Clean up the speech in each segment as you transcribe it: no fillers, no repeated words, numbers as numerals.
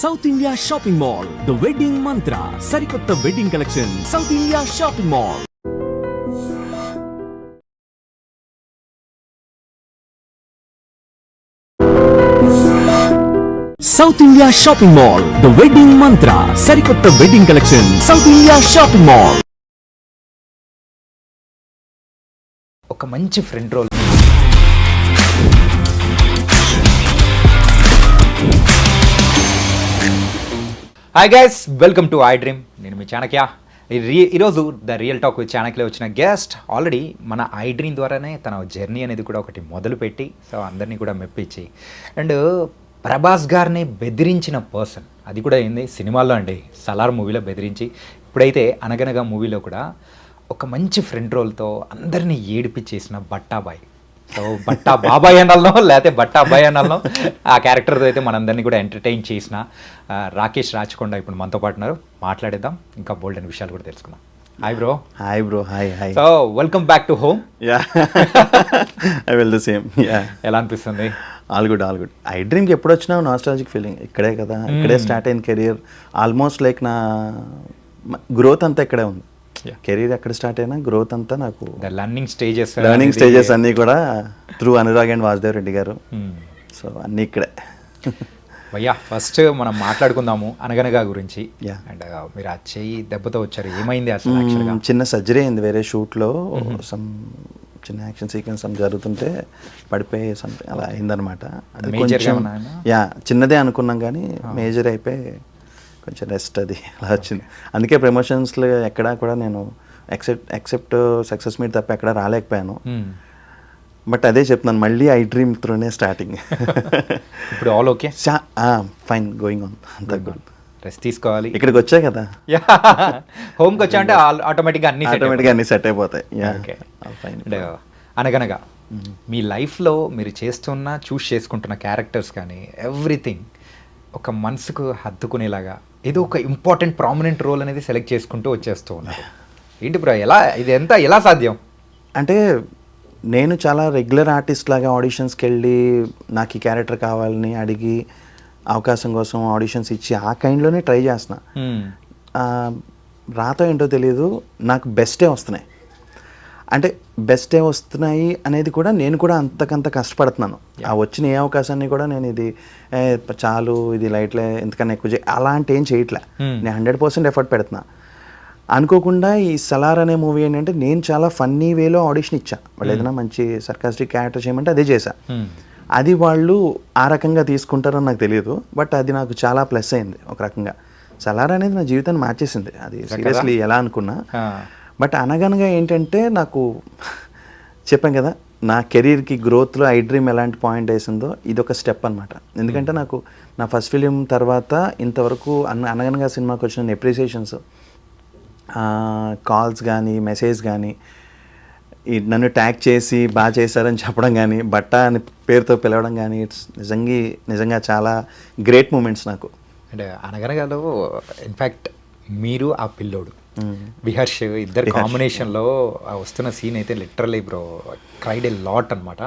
South India shopping mall, the wedding mantra, సరికొత్త wedding collection, South India shopping mall. South India shopping mall, the wedding mantra, సరికొత్త wedding collection, South India shopping mall. ఒక మంచి friend role. Hi guys, welcome to I dream. నేను మీ చాణక్య. ఈరోజు the real talk with చాణక్యలో వచ్చిన guest already మన I dream ద్వారానే తన జర్నీ అనేది కూడా ఒకటి మొదలుపెట్టి సో అందరినీ కూడా మెప్పించి అండ్ ప్రభాస్ గారిని బెదిరించిన పర్సన్, అది కూడా ఏంది సినిమాల్లో అండి, సలార్ మూవీలో బెదిరించి, ఇప్పుడైతే అనగనగా మూవీలో కూడా ఒక మంచి ఫ్రెండ్ రోల్తో అందరినీ ఏడిపించేసిన బట్టాబాయ్. సో బట్టా బాబాయ్ అనాలనో లేకపోతే బట్టా అబ్బాయి అనాలనో ఆ క్యారెక్టర్తో అయితే మనందరినీ కూడా ఎంటర్టైన్ చేసిన రాకేష్ రాచకొండ ఇప్పుడు మనతో పాటు ఉన్నారు. మాట్లాడేద్దాం, ఇంకా బోల్డ్ అనే విషయాలు కూడా తెలుసుకుందాం. Hi bro. Hi bro. Hi hi. So welcome back to home. Yeah, I will the same. Yeah, ఎలా అనిపిస్తుంది? All good, all good. I డ్రీమ్కి ఎప్పుడు వచ్చినా నాస్టాలజిక్ ఫీలింగ్. ఇక్కడే కదా, ఇక్కడే స్టార్ట్ అయిన కెరియర్. ఆల్మోస్ట్ లైక్ నా గ్రోత్ అంతా ఇక్కడే ఉంది. కెరీర్ ఎక్కడ స్టార్ట్ అయినా గ్రోత్ అంతా నాకు లర్నింగ్ స్టేజెస్ అన్నీ కూడా త్రూ అనురాగ్ అండ్ వాసుదేవ్ రెడ్డి గారు. సో అన్నీ ఇక్కడే. భయ్యా, ఫస్ట్ మనం మాట్లాడుకుందాము అనగనగా గురించి. అండ్ మీరు ఆ చెయ్యి దెబ్బతో వచ్చారు, ఏమైంది అసలు? యాక్చువల్గా చిన్న సర్జరీ అయింది వేరే షూట్లో. సమ్ చిన్న యాక్షన్ సీక్వెన్స్ జరుగుతుంటే పడిపోయి సంథింగ్ అలా అయిందనమాట. అది కొంచెం యా చిన్నదే అనుకున్నాం కానీ మేజర్ అయిపోయి కొంచెం రెస్ట్ అది అలా వచ్చింది. అందుకే ప్రమోషన్స్లో ఎక్కడా కూడా నేను ఎక్సెప్ట్ సక్సెస్ మీట్ తప్ప ఎక్కడ రాలేకపోయాను. బట్ అదే చెప్తున్నాను, మళ్ళీ ఐ డ్రీమ్ త్రూనే స్టార్టింగ్. ఇప్పుడు all okay, fine, going on, అంతా గుడ్. రెస్ట్ తీసుకోవాలి. ఇక్కడికి వచ్చా కదా, హోమ్కి వచ్చా అంటే ఆటోమేటిక్గా అన్ని సెట్ అయిపోతాయి. అనగనగా మీ లైఫ్లో మీరు చూస్ చేసుకుంటున్న క్యారెక్టర్స్ కానీ ఎవ్రీథింగ్ ఒక మనసుకు హత్తుకునేలాగా ఏదో ఒక ఇంపార్టెంట్ ప్రామినెంట్ రోల్ అనేది సెలెక్ట్ చేసుకుంటూ వచ్చేస్తూ ఉన్నారు. ఏంటి బ్రో, ఎలా సాధ్యం? అంటే నేను చాలా రెగ్యులర్ ఆర్టిస్ట్ లాగా ఆడిషన్స్కి వెళ్ళి నాకు ఈ క్యారెక్టర్ కావాలని అడిగి అవకాశం కోసం ఆడిషన్స్ ఇచ్చి ఆ కైండ్లోనే ట్రై చేస్తున్నా. రాతో ఏంటో తెలియదు, నాకు బెస్టే వస్తున్నాయి. అంటే బెస్టే వస్తున్నాయి అనేది కూడా నేను కూడా అంతకంత కష్టపడుతున్నాను. ఆ వచ్చిన ఏ అవకాశాన్ని కూడా నేను ఇది చాలు, ఇది లైట్లే, ఎంతకన్నా ఎక్కువ అలాంటి ఏం చేయట్లే. నేను 100% ఎఫర్ట్ పెడుతున్నా. అనుకోకుండా ఈ సలార్ అనే మూవీ ఏంటంటే నేను చాలా ఫన్నీ వేలో ఆడిషన్ ఇచ్చా. వాళ్ళు ఏదైనా మంచి సర్కాస్టిక్ క్యారెక్టర్ చేయమంటే అదే చేశా. అది వాళ్ళు ఆ రకంగా తీసుకుంటారని నాకు తెలియదు, బట్ అది నాకు చాలా ప్లస్ అయింది ఒక రకంగా. సలార్ అనేది నా జీవితాన్ని మార్చేసింది. అది సీరియస్లీ ఎలా అనుకున్నా. బట్ అనగనగా ఏంటంటే నాకు చెప్పాం కదా, నా కెరీర్కి గ్రోత్లో ఐ డ్రీమ్ ఎలాంటి పాయింట్ వేసిందో ఇది ఒక స్టెప్ అనమాట. ఎందుకంటే నాకు నా ఫస్ట్ ఫిలిం తర్వాత ఇంతవరకు అనగనగా సినిమాకి వచ్చిన ఎప్రిసియేషన్స్, కాల్స్ కానీ మెసేజ్ కానీ, నన్ను ట్యాగ్ చేసి బాగా చేశారని చెప్పడం కానీ, బట్టా అని పేరుతో పిలవడం కానీ, ఇట్స్ నిజంగా చాలా గ్రేట్ మూమెంట్స్ నాకు. అంటే అనగనగాలో ఇన్ఫ్యాక్ట్ మీరు ఆ పిల్లోడు విహర్ష్ ఇద్దరు కాంబినేషన్లో వస్తున్న సీన్ అయితే literally bro cried a lot అనమాట.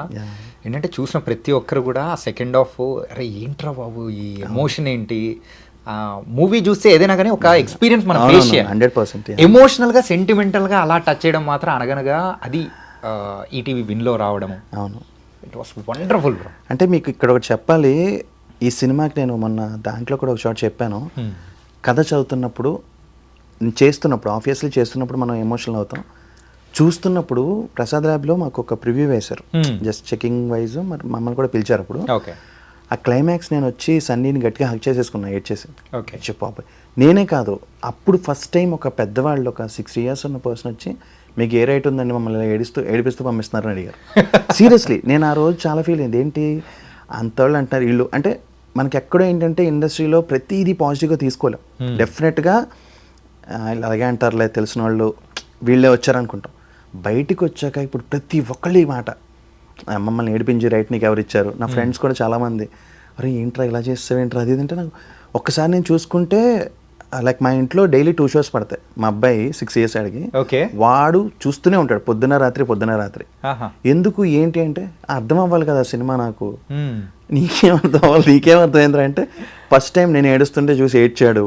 ఏంటంటే చూసిన ప్రతి ఒక్కరు కూడా సెకండ్ హాఫ్ అరే ఏంట్రా బాబు ఈ ఎమోషన్ ఏంటి, మూవీ చూస్తే ఏదైనా కానీ ఒక ఎక్స్పీరియన్స్ మనం ఫేస్ చేయాలి. 100% ఎమోషనల్గా సెంటిమెంటల్గా అలా టచ్ చేయడం మాత్రం అనగనగా అది ఈటీవీ విన్లో రావడము. అవును, ఇట్ వాస్ వండర్ఫుల్ బ్రో. అంటే మీకు ఇక్కడ ఒకటి చెప్పాలి, ఈ సినిమాకి నేను మొన్న దాంట్లో కూడా ఒక షాట్ చెప్పాను. కథ చదువుతున్నప్పుడు ఆబ్వియస్లీ చేస్తున్నప్పుడు మనం ఎమోషనల్ అవుతాం. చూస్తున్నప్పుడు ప్రసాద్ ల్యాబ్లో మాకు ఒక ప్రివ్యూ వేశారు, జస్ట్ చెకింగ్ వైజ్. మరి మమ్మల్ని కూడా పిలిచారు అప్పుడు. ఆ క్లైమాక్స్ నేను వచ్చి సన్నీని గట్టిగా హక్ చేసేసుకున్నా, ఏడ్చేసి. చెప్పాలి నేనే కాదు, అప్పుడు ఫస్ట్ టైం ఒక పెద్దవాళ్ళు, ఒక 6 years ఉన్న పర్సన్ వచ్చి మీకు ఏ రైట్ ఉందండి మమ్మల్ని ఏడిపిస్తూ పంపిస్తున్నారని అడిగారు. సీరియస్లీ నేను ఆ రోజు చాలా ఫీల్ అయింది. ఏంటి అంతవాళ్ళు అంటారు వీళ్ళు అంటే, మనకి ఎక్కడో ఏంటంటే ఇండస్ట్రీలో ప్రతిదీ పాజిటివ్గా తీసుకోలేం. డెఫినెట్గా అలాగే అంటారులే, తెలిసిన వాళ్ళు వీళ్ళే వచ్చారనుకుంటాం. బయటికి వచ్చాక ఇప్పుడు ప్రతి ఒక్కళ్ళు ఈ మాట, మమ్మల్ని ఏడిపించి రైట్ నీకు ఎవరు ఇచ్చారు. నా ఫ్రెండ్స్ కూడా చాలామంది, అరే ఏంట్రా ఇలా చేస్తావేంట్రా అది అంటే, నాకు ఒక్కసారి నేను చూసుకుంటే లైక్ మా ఇంట్లో డైలీ 2 షోస్ పడతాయి. మా అబ్బాయి 6 years ఆడికి, ఓకే. వాడు చూస్తూనే ఉంటాడు పొద్దున రాత్రి. ఆహా. ఎందుకు ఏంటి అంటే అర్థం అవ్వాలి కదా సినిమా నాకు. మ్మ్. నీకేం అర్థమైందిరా అంటే ఫస్ట్ టైం నేను ఏడుస్తుంటే చూసి ఏడ్చాడు.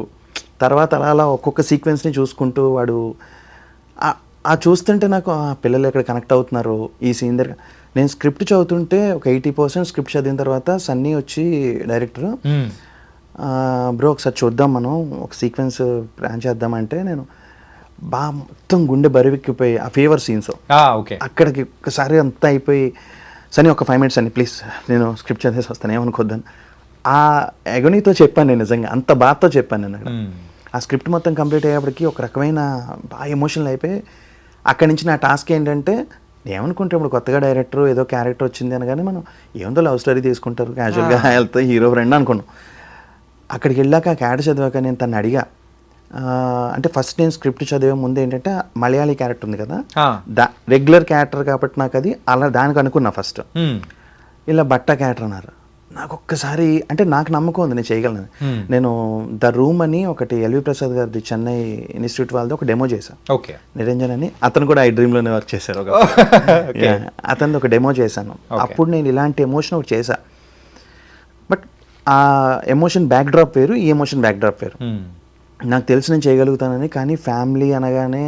తర్వాత అలా ఒక్కొక్క సీక్వెన్స్ని చూసుకుంటూ వాడు ఆ చూస్తుంటే నాకు ఆ పిల్లలు ఎక్కడ కనెక్ట్ అవుతున్నారు ఈ సీన్ దగ్గర. నేను స్క్రిప్ట్ చదువుతుంటే ఒక 80% స్క్రిప్ట్ చదివిన తర్వాత సన్నీ వచ్చి డైరెక్టర్, మ్మ్. బ్రో ఒకసారి చూద్దాం మనం ఒక సీక్వెన్స్ ప్లాన్ చేద్దామంటే నేను బాగా మొత్తం గుండె బరువెక్కిపోయి ఆ ఫీవర్ సీన్స్ ఓకే. అక్కడికి ఒక్కసారి అంతా అయిపోయి సరే ఒక 5 minutes అండి ప్లీజ్ నేను స్క్రిప్ట్ చదివేసి వస్తాను ఏమనుకోద్దాను. ఆ ఎగనీతో చెప్పాను నేను, నిజంగా అంత బాధతో చెప్పాను నేను అక్కడ. మ్మ్. ఆ స్క్రిప్ట్ మొత్తం కంప్లీట్ అయ్యేప్పటికి ఒక రకమైన బాగా ఎమోషనల్ అయిపోయి అక్కడి నుంచి నా టాస్క్ ఏంటంటే ఏమనుకుంటే ఇప్పుడు కొత్తగా డైరెక్టర్ ఏదో క్యారెక్టర్ వచ్చింది అనగానే మనం ఏముందో లవ్ స్టోరీ తీసుకుంటారు క్యాజువల్గా వెళ్తే హీరో ఫ్రెండ్ అనుకున్నాం. అక్కడికి వెళ్ళాక ఆ క్యారెక్టర్ చదివాక నేను తను అడిగా, అంటే ఫస్ట్ నేను స్క్రిప్ట్ చదివే ముందు ఏంటంటే మలయాళీ క్యారెక్టర్ ఉంది కదా, రెగ్యులర్ క్యారెక్టర్ కాబట్టి నాకు అది అలా దానికి అనుకున్నా ఫస్ట్. మ్మ్. ఇలా బట్ట క్యారెక్టర్ అన్నారు. నాకు ఒక్కసారి అంటే నాకు నమ్మకం ఉంది నేను చేయగలను. నేను ద రూమ్ అని ఒకటి ఎల్వి ప్రసాద్ గారిది చెన్నై ఇన్స్టిట్యూట్ వాళ్ళది ఒక డెమో చేశాను. ఓకే. నిరంజన్ అని అతను కూడా ఐ డ్రీమ్లోనే వర్క్ చేశారు. అతను ఒక డెమో చేశాను. అప్పుడు నేను ఇలాంటి ఎమోషన్ ఒకటి చేశా. బట్ ఆ ఎమోషన్ బ్యాక్ డ్రాప్ వేరు, ఈ ఎమోషన్ బ్యాక్ డ్రాప్ వేరు. మ్మ్. నాకు తెలిసి నేను చేయగలుగుతానని. కానీ ఫ్యామిలీ అనగానే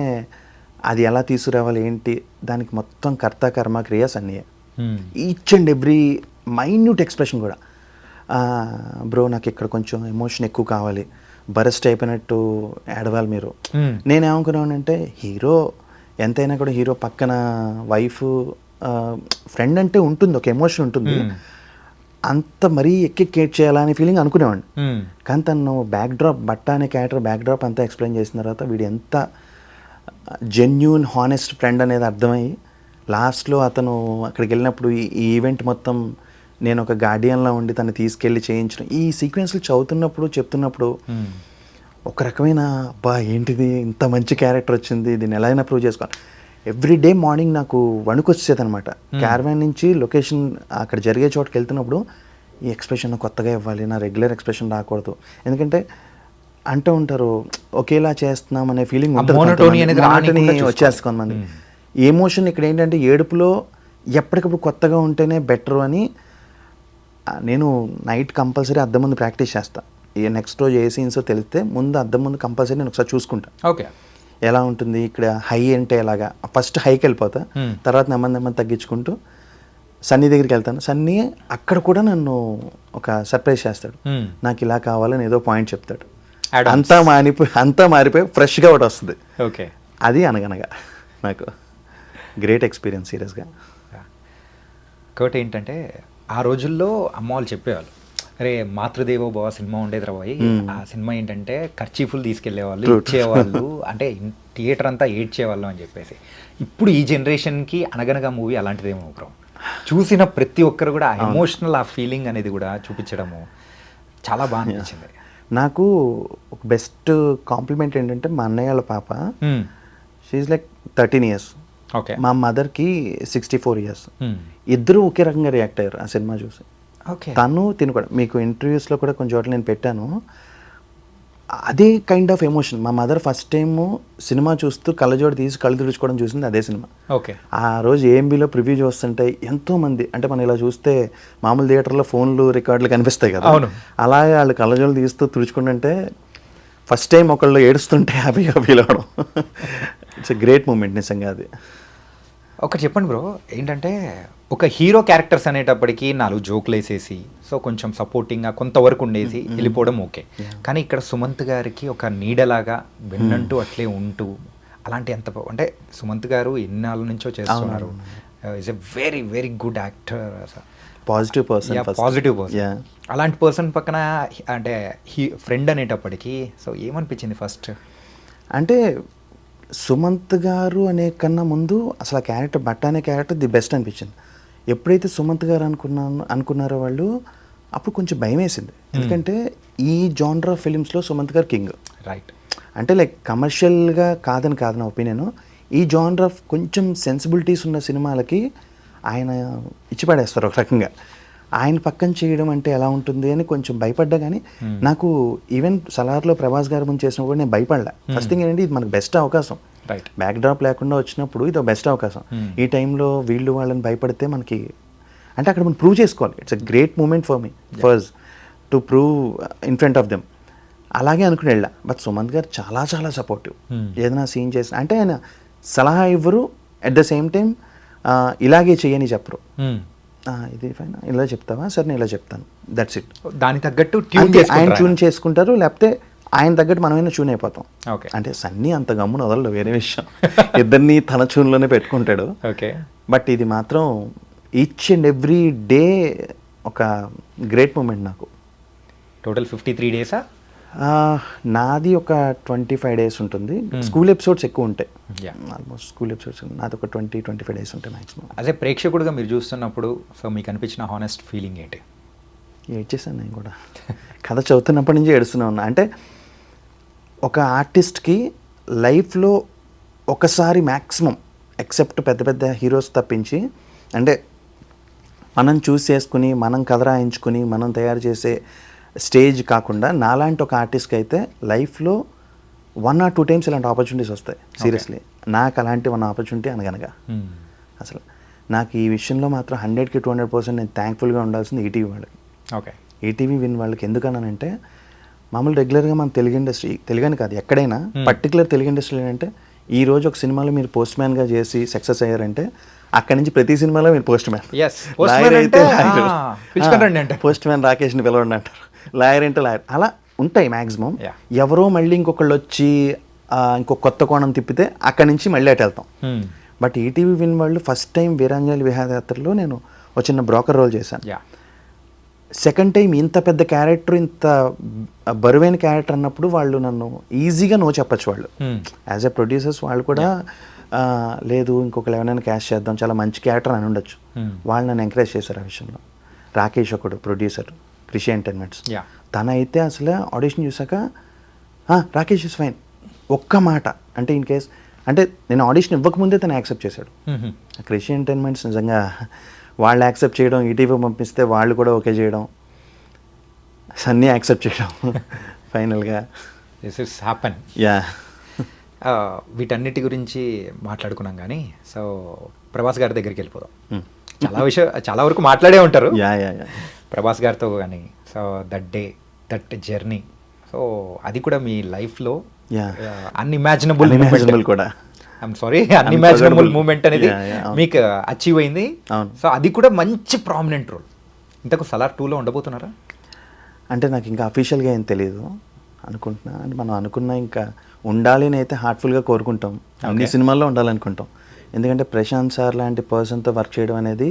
అది ఎలా తీసుకురావాలి ఏంటి దానికి మొత్తం కర్త కర్మ క్రియాస్ అన్నీ, మ్మ్. Each and every minute expression కూడా. బ్రో నాకు ఇక్కడ కొంచెం ఎమోషన్ ఎక్కువ కావాలి, బరస్ట్ అయిపోయినట్టు ఏడవాలి మీరు. మ్మ్. నేనేమనుకున్నానంటే హీరో ఎంతైనా కూడా హీరో పక్కన వైఫ్ ఫ్రెండ్ అంటే ఉంటుంది, ఒక ఎమోషన్ ఉంటుంది. అంత మరీ ఎక్కేట్ చేయాలని ఫీలింగ్ అనుకునేవాడిని. మ్మ్. కానీ తను బ్యాక్ డ్రాప్ బట్ట అనే క్యారెక్టర్ బ్యాక్ డ్రాప్ అంతా ఎక్స్ప్లెయిన్ చేసిన తర్వాత వీడు ఎంత జెన్యూన్ హానెస్ట్ ఫ్రెండ్ అనేది అర్థమయ్యి లాస్ట్లో అతను అక్కడికి వెళ్ళినప్పుడు ఈ ఈవెంట్ మొత్తం నేను ఒక గార్డియన్లా ఉండి తను తీసుకెళ్ళి చేయించడం, ఈ సీక్వెన్స్లు చదువుతున్నప్పుడు చెప్తున్నప్పుడు మ్మ్. ఒక రకమైన అబ్బా ఏంటిది ఇంత మంచి క్యారెక్టర్ వచ్చింది, దీన్ని ఎలా అయినా ప్రూవ్ చేసుకోవాలి. ఎవ్రీ డే మార్నింగ్ నాకు వణుకొచ్చేది అనమాట. క్యారవాన్ నుంచి లొకేషన్ అక్కడ జరిగే చోటుకి వెళ్తున్నప్పుడు ఈ ఎక్స్ప్రెషన్ కొత్తగా ఇవ్వాలి, నా రెగ్యులర్ ఎక్స్ప్రెషన్ రాకూడదు. ఎందుకంటే అంటూ ఉంటారు ఒకేలా చేస్తున్నాం అనే ఫీలింగ్ వచ్చేస్తుంది కొంతమంది. ఎమోషన్ ఇక్కడ ఏంటంటే ఏడుపులో ఎప్పటికప్పుడు కొత్తగా ఉంటేనే బెటర్ అని నేను నైట్ కంపల్సరీ అద్దం ముందు ప్రాక్టీస్ చేస్తాను. ఈ నెక్స్ట్ రోజు ఏ సీన్స్ తెలిస్తే ముందు అద్దం ముందు కంపల్సరీ నేను ఒకసారి చూసుకుంటాను ఓకే ఎలా ఉంటుంది ఇక్కడ హై అంటే ఎలాగా. ఫస్ట్ హైకి వెళ్ళిపోతా, తర్వాత నెమ్మది తగ్గించుకుంటూ సన్నీ దగ్గరికి వెళ్తాను. సన్నీ అక్కడ కూడా నన్ను ఒక సర్ప్రైజ్ చేస్తాడు, నాకు ఇలా కావాలని ఏదో పాయింట్ చెప్తాడు. అంతా మారిపోయి ఫ్రెష్గా ఒకటి వస్తుంది. ఓకే, అది అనగనగా నాకు గ్రేట్ ఎక్స్పీరియన్స్ సీరియస్గా. ఇంకోటి ఏంటంటే ఆ రోజుల్లో అమ్మ వాళ్ళు చెప్పేవాళ్ళు, అరే మాతృదేవో భవ సినిమా ఉండేది రాబోయి, ఆ సినిమా ఏంటంటే ఖర్చీఫులు తీసుకెళ్లేవాళ్ళు, ఇచ్చేవాళ్ళు, అంటే థియేటర్ అంతా ఏడ్చేవాళ్ళు అని చెప్పేసి. ఇప్పుడు ఈ జనరేషన్కి అనగనగా మూవీ అలాంటిదేమో బ్రో. చూసిన ప్రతి ఒక్కరు కూడా ఆ ఎమోషనల్ ఆ ఫీలింగ్ అనేది కూడా చూపించడము చాలా బాగా అనిపించింది నాకు. ఒక బెస్ట్ కాంప్లిమెంట్ ఏంటంటే మా అన్నయ్య వాళ్ళ పాప, షీఈ్ లైక్ 13 years, ఓకే, మా మదర్కి 64 years. ఇద్దరు ఒకే రకంగా రియాక్ట్ అయ్యారు ఆ సినిమా చూసి. ఓకే, తిను కూడా మీకు ఇంటర్వ్యూస్లో కూడా కొన్ని చోట్ల నేను పెట్టాను, అదే కైండ్ ఆఫ్ ఎమోషన్. మా మదర్ ఫస్ట్ టైము సినిమా చూస్తూ కళ్ళజోడు తీసి కళ్ళు తుడుచుకోవడం చూసింది అదే సినిమా. ఓకే, ఆ రోజు ఏఎంబీలో ప్రివ్యూ చూస్తుంటే ఎంతోమంది, అంటే మనం ఇలా చూస్తే మామూలు థియేటర్లో ఫోన్లు రికార్డులు కనిపిస్తాయి కదా, అలాగే వాళ్ళు కళ్ళజోడు తీస్తూ తుడుచుకుంటుంటే ఫస్ట్ టైం ఒకళ్ళు ఏడుస్తుంటే హ్యాపీగా ఫీల్ అవ్వడం, ఇట్స్ ఎ గ్రేట్ మూమెంట్ నిజంగా అది. ఒకటి చెప్పండి బ్రో, ఏంటంటే ఒక హీరో క్యారెక్టర్స్ అనేటప్పటికీ 4 జోకులు వేసేసి సో కొంచెం సపోర్టింగ్గా కొంతవరకు ఉండేసి వెళ్ళిపోవడం ఓకే. కానీ ఇక్కడ సుమంత్ గారికి ఒక నీడలాగా వెన్నంటూ అట్లే ఉంటూ అలాంటి ఎంత అంటే సుమంత్ గారు ఎన్నాళ్ళ నుంచో చేస్తున్నారు, is a very very good actor, positive person. అలాంటి పర్సన్ పక్కన అంటే ఫ్రెండ్ అనేటప్పటికీ సో ఏమనిపించింది ఫస్ట్? అంటే సుమంత్ గారు అనే కన్నా ముందు అసలు ఆ క్యారెక్టర్ బట్ట అనే క్యారెక్టర్ ది బెస్ట్ అనిపించింది. ఎప్పుడైతే సుమంత్ గారు అనుకున్నారో వాళ్ళు, అప్పుడు కొంచెం భయం వేసింది. ఎందుకంటే ఈ జానర్ ఆఫ్ ఫిలిమ్స్లో సుమంత్ గారు కింగ్. రైట్, అంటే లైక్ కమర్షియల్గా కాదు నా ఒపీనియన్. ఈ జానర్ ఆఫ్ కొంచెం సెన్సిబిలిటీస్ ఉన్న సినిమాలకి ఆయన ఇచ్చిపడేస్తారు ఒక రకంగా. ఆయన పక్కన చేయడం అంటే ఎలా ఉంటుంది అని కొంచెం భయపడ్డా, కానీ నాకు ఈవెన్ సలార్లో ప్రభాస్ గారి ముందు చేసినప్పుడు కూడా నేను భయపడలే. ఫస్ట్ థింగ్ ఏంటంటే ఇది మనకు బెస్ట్ అవకాశం, రైట్. బ్యాక్ డ్రాప్ లేకుండా వచ్చినప్పుడు ఇది బెస్ట్ అవకాశం. ఈ టైంలో వీళ్ళు వాళ్ళని భయపడితే మనకి అంటే అక్కడ మనం ప్రూవ్ చేసుకోవాలి. It's a great moment for me first to prove in front of them. అలాగే అనుకుని వెళ్ళా. బట్ సుమంత్ గారు చాలా చాలా సపోర్టివ్. ఏదైనా సీన్ చేసిన అంటే ఆయన సలహా ఇవ్వరు, అట్ ద సేమ్ టైం ఇలాగే చెయ్యని చెప్పరు. ఇది ఫైన్, ఇలా చెప్తావా, సరే నేను ఇలా చెప్తాను, దట్స్ ఇట్. దానికి తగ్గట్టు ఆయన ట్యూన్ చేసుకుంటారు, లేకపోతే ఆయన తగ్గట్టు మనమైనా ట్యూన్ అయిపోతాం. ఓకే. అంటే సన్నీ అంత గమ్మున వదలడు, వేరే విషయం. ఇద్దరిని తన ట్యూన్లోనే పెట్టుకుంటాడు. ఓకే. బట్ ఇది మాత్రం ఈచ్ అండ్ ఎవ్రీ డే ఒక గ్రేట్ మూమెంట్ నాకు. టోటల్ 53 డేసా? నాది ఒక 25 డేస్ ఉంటుంది. స్కూల్ ఎపిసోడ్స్ ఎక్కువ ఉంటాయి, ఆల్మోస్ట్ స్కూల్ ఎపిసోడ్స్. నాది ఒక 20-25 డేస్ ఉంటాయి మ్యాక్సిమం. అదే ప్రేక్షకుడిగా మీరు చూస్తున్నప్పుడు సో మీకు అనిపించిన హానెస్ట్ ఫీలింగ్ ఏంటి? ఏడ్చేసాను నేను కూడా. కథ చదువుతున్నప్పటి నుంచి ఏడుస్తూనే ఉన్నా. అంటే ఒక ఆర్టిస్ట్కి లైఫ్లో ఒకసారి మ్యాక్సిమం, ఎక్సెప్ట్ పెద్ద పెద్ద హీరోస్ తప్పించి, అంటే మనం చూస్ చేసుకుని మనం కథ రాయించుకుని మనం తయారు చేసే స్టేజ్ కాకుండా నాలాంటి ఒక ఆర్టిస్ట్కి అయితే లైఫ్లో 1 or 2 times ఇలాంటి ఆపర్చునిటీస్ వస్తాయి. సీరియస్లీ నాకు అలాంటి 1 ఆపర్చునిటీ అనగనగా అసలు నాకు ఈ విషయంలో మాత్రం 100కి 200% నేను థ్యాంక్ఫుల్గా ఉండాల్సింది ఈటీవీ వాళ్ళకి. ఓకే. ఈటీవీ విన్ వాళ్ళకి. ఎందుకన్నానంటే మామూలు రెగ్యులర్గా మన తెలుగు ఇండస్ట్రీ, తెలుగని కాదు ఎక్కడైనా, పర్టికులర్ తెలుగు ఇండస్ట్రీలో ఏంటంటే ఈ రోజు ఒక సినిమాలో మీరు పోస్ట్ మ్యాన్గా చేసి సక్సెస్ అయ్యారంటే అక్కడి నుంచి ప్రతి సినిమాలో మీరు పోస్ట్ మ్యాన్. పోస్ట్ మ్యాన్ రాకేష్ని పిలవండి అంటారు, లాయర్ అంటే లాయర్, అలా ఉంటాయి మ్యాక్సిమం. ఎవరో మళ్ళీ ఇంకొకళ్ళు వచ్చి ఇంకొక కొత్త కోణం తిప్పితే అక్కడి నుంచి మళ్ళీ అటు వెళ్తాం. బట్ ఈటీవీ విన్ వాళ్ళు ఫస్ట్ టైం వీరాంజలి విహారయాత్రలో నేను ఒక చిన్న బ్రోకర్ రోల్ చేశాను. సెకండ్ టైం ఇంత పెద్ద క్యారెక్టర్, ఇంత బరువైన క్యారెక్టర్ అన్నప్పుడు వాళ్ళు నన్ను ఈజీగా నో చెప్పచ్చు. వాళ్ళు యాజ్ ఎ ప్రొడ్యూసర్స్ వాళ్ళు కూడా లేదు ఇంకొకరు ఎవరైనా క్యాష్ చేద్దాం, చాలా మంచి క్యారెక్టర్ అని ఉండొచ్చు. వాళ్ళు నన్ను ఎంకరేజ్ చేశారు ఆ విషయంలో. రాకేష్ ఒకడు ప్రొడ్యూసర్, కృషి ఎంటర్టైన్మెంట్స్, తన అయితే అసలు ఆడిషన్ చూసాక రాకేష్ ఇస్ ఫైన్ ఒక్క మాట అంటే ఇన్ కేస్ అంటే నేను ఆడిషన్ ఇవ్వకముందే తను యాక్సెప్ట్ చేశాడు. కృషి ఎంటర్టైన్మెంట్స్ నిజంగా వాళ్ళు యాక్సెప్ట్ చేయడం, ఈటీవీ పంపిస్తే వాళ్ళు కూడా ఓకే చేయడం, సన్నీ యాక్సెప్ట్ చేయడం ఫైనల్గా దిస్ ఇస్ హ్యాపెన్. వీటన్నిటి గురించి మాట్లాడుకున్నాం కానీ సో ప్రభాస్ గారి దగ్గరికి వెళ్ళిపోదాం. చాలా వరకు మాట్లాడే ఉంటారు ప్రభాస్ గారితో కానీ. So that day, that journey, so అది కూడా మీ లైఫ్లో అన్ఇమాజినబుల్ కూడా, ఐఎమ్ సారీ, అన్ఇమాజినబుల్ మూమెంట్ అనేది మీకు అచీవ్ అయింది. సో అది కూడా మంచి ప్రామినెంట్ రోల్. ఇంతకు సలార్ 2లో ఉండబోతున్నారా? అంటే నాకు ఇంకా అఫీషియల్గా ఏం తెలియదు, అనుకుంటున్నా. అంటే మనం అనుకున్నా ఇంకా ఉండాలి అని అయితే హార్ట్ఫుల్గా కోరుకుంటాం, అన్ని సినిమాల్లో ఉండాలనుకుంటాం. ఎందుకంటే ప్రశాంత్ సార్ లాంటి పర్సన్తో వర్క్ చేయడం అనేది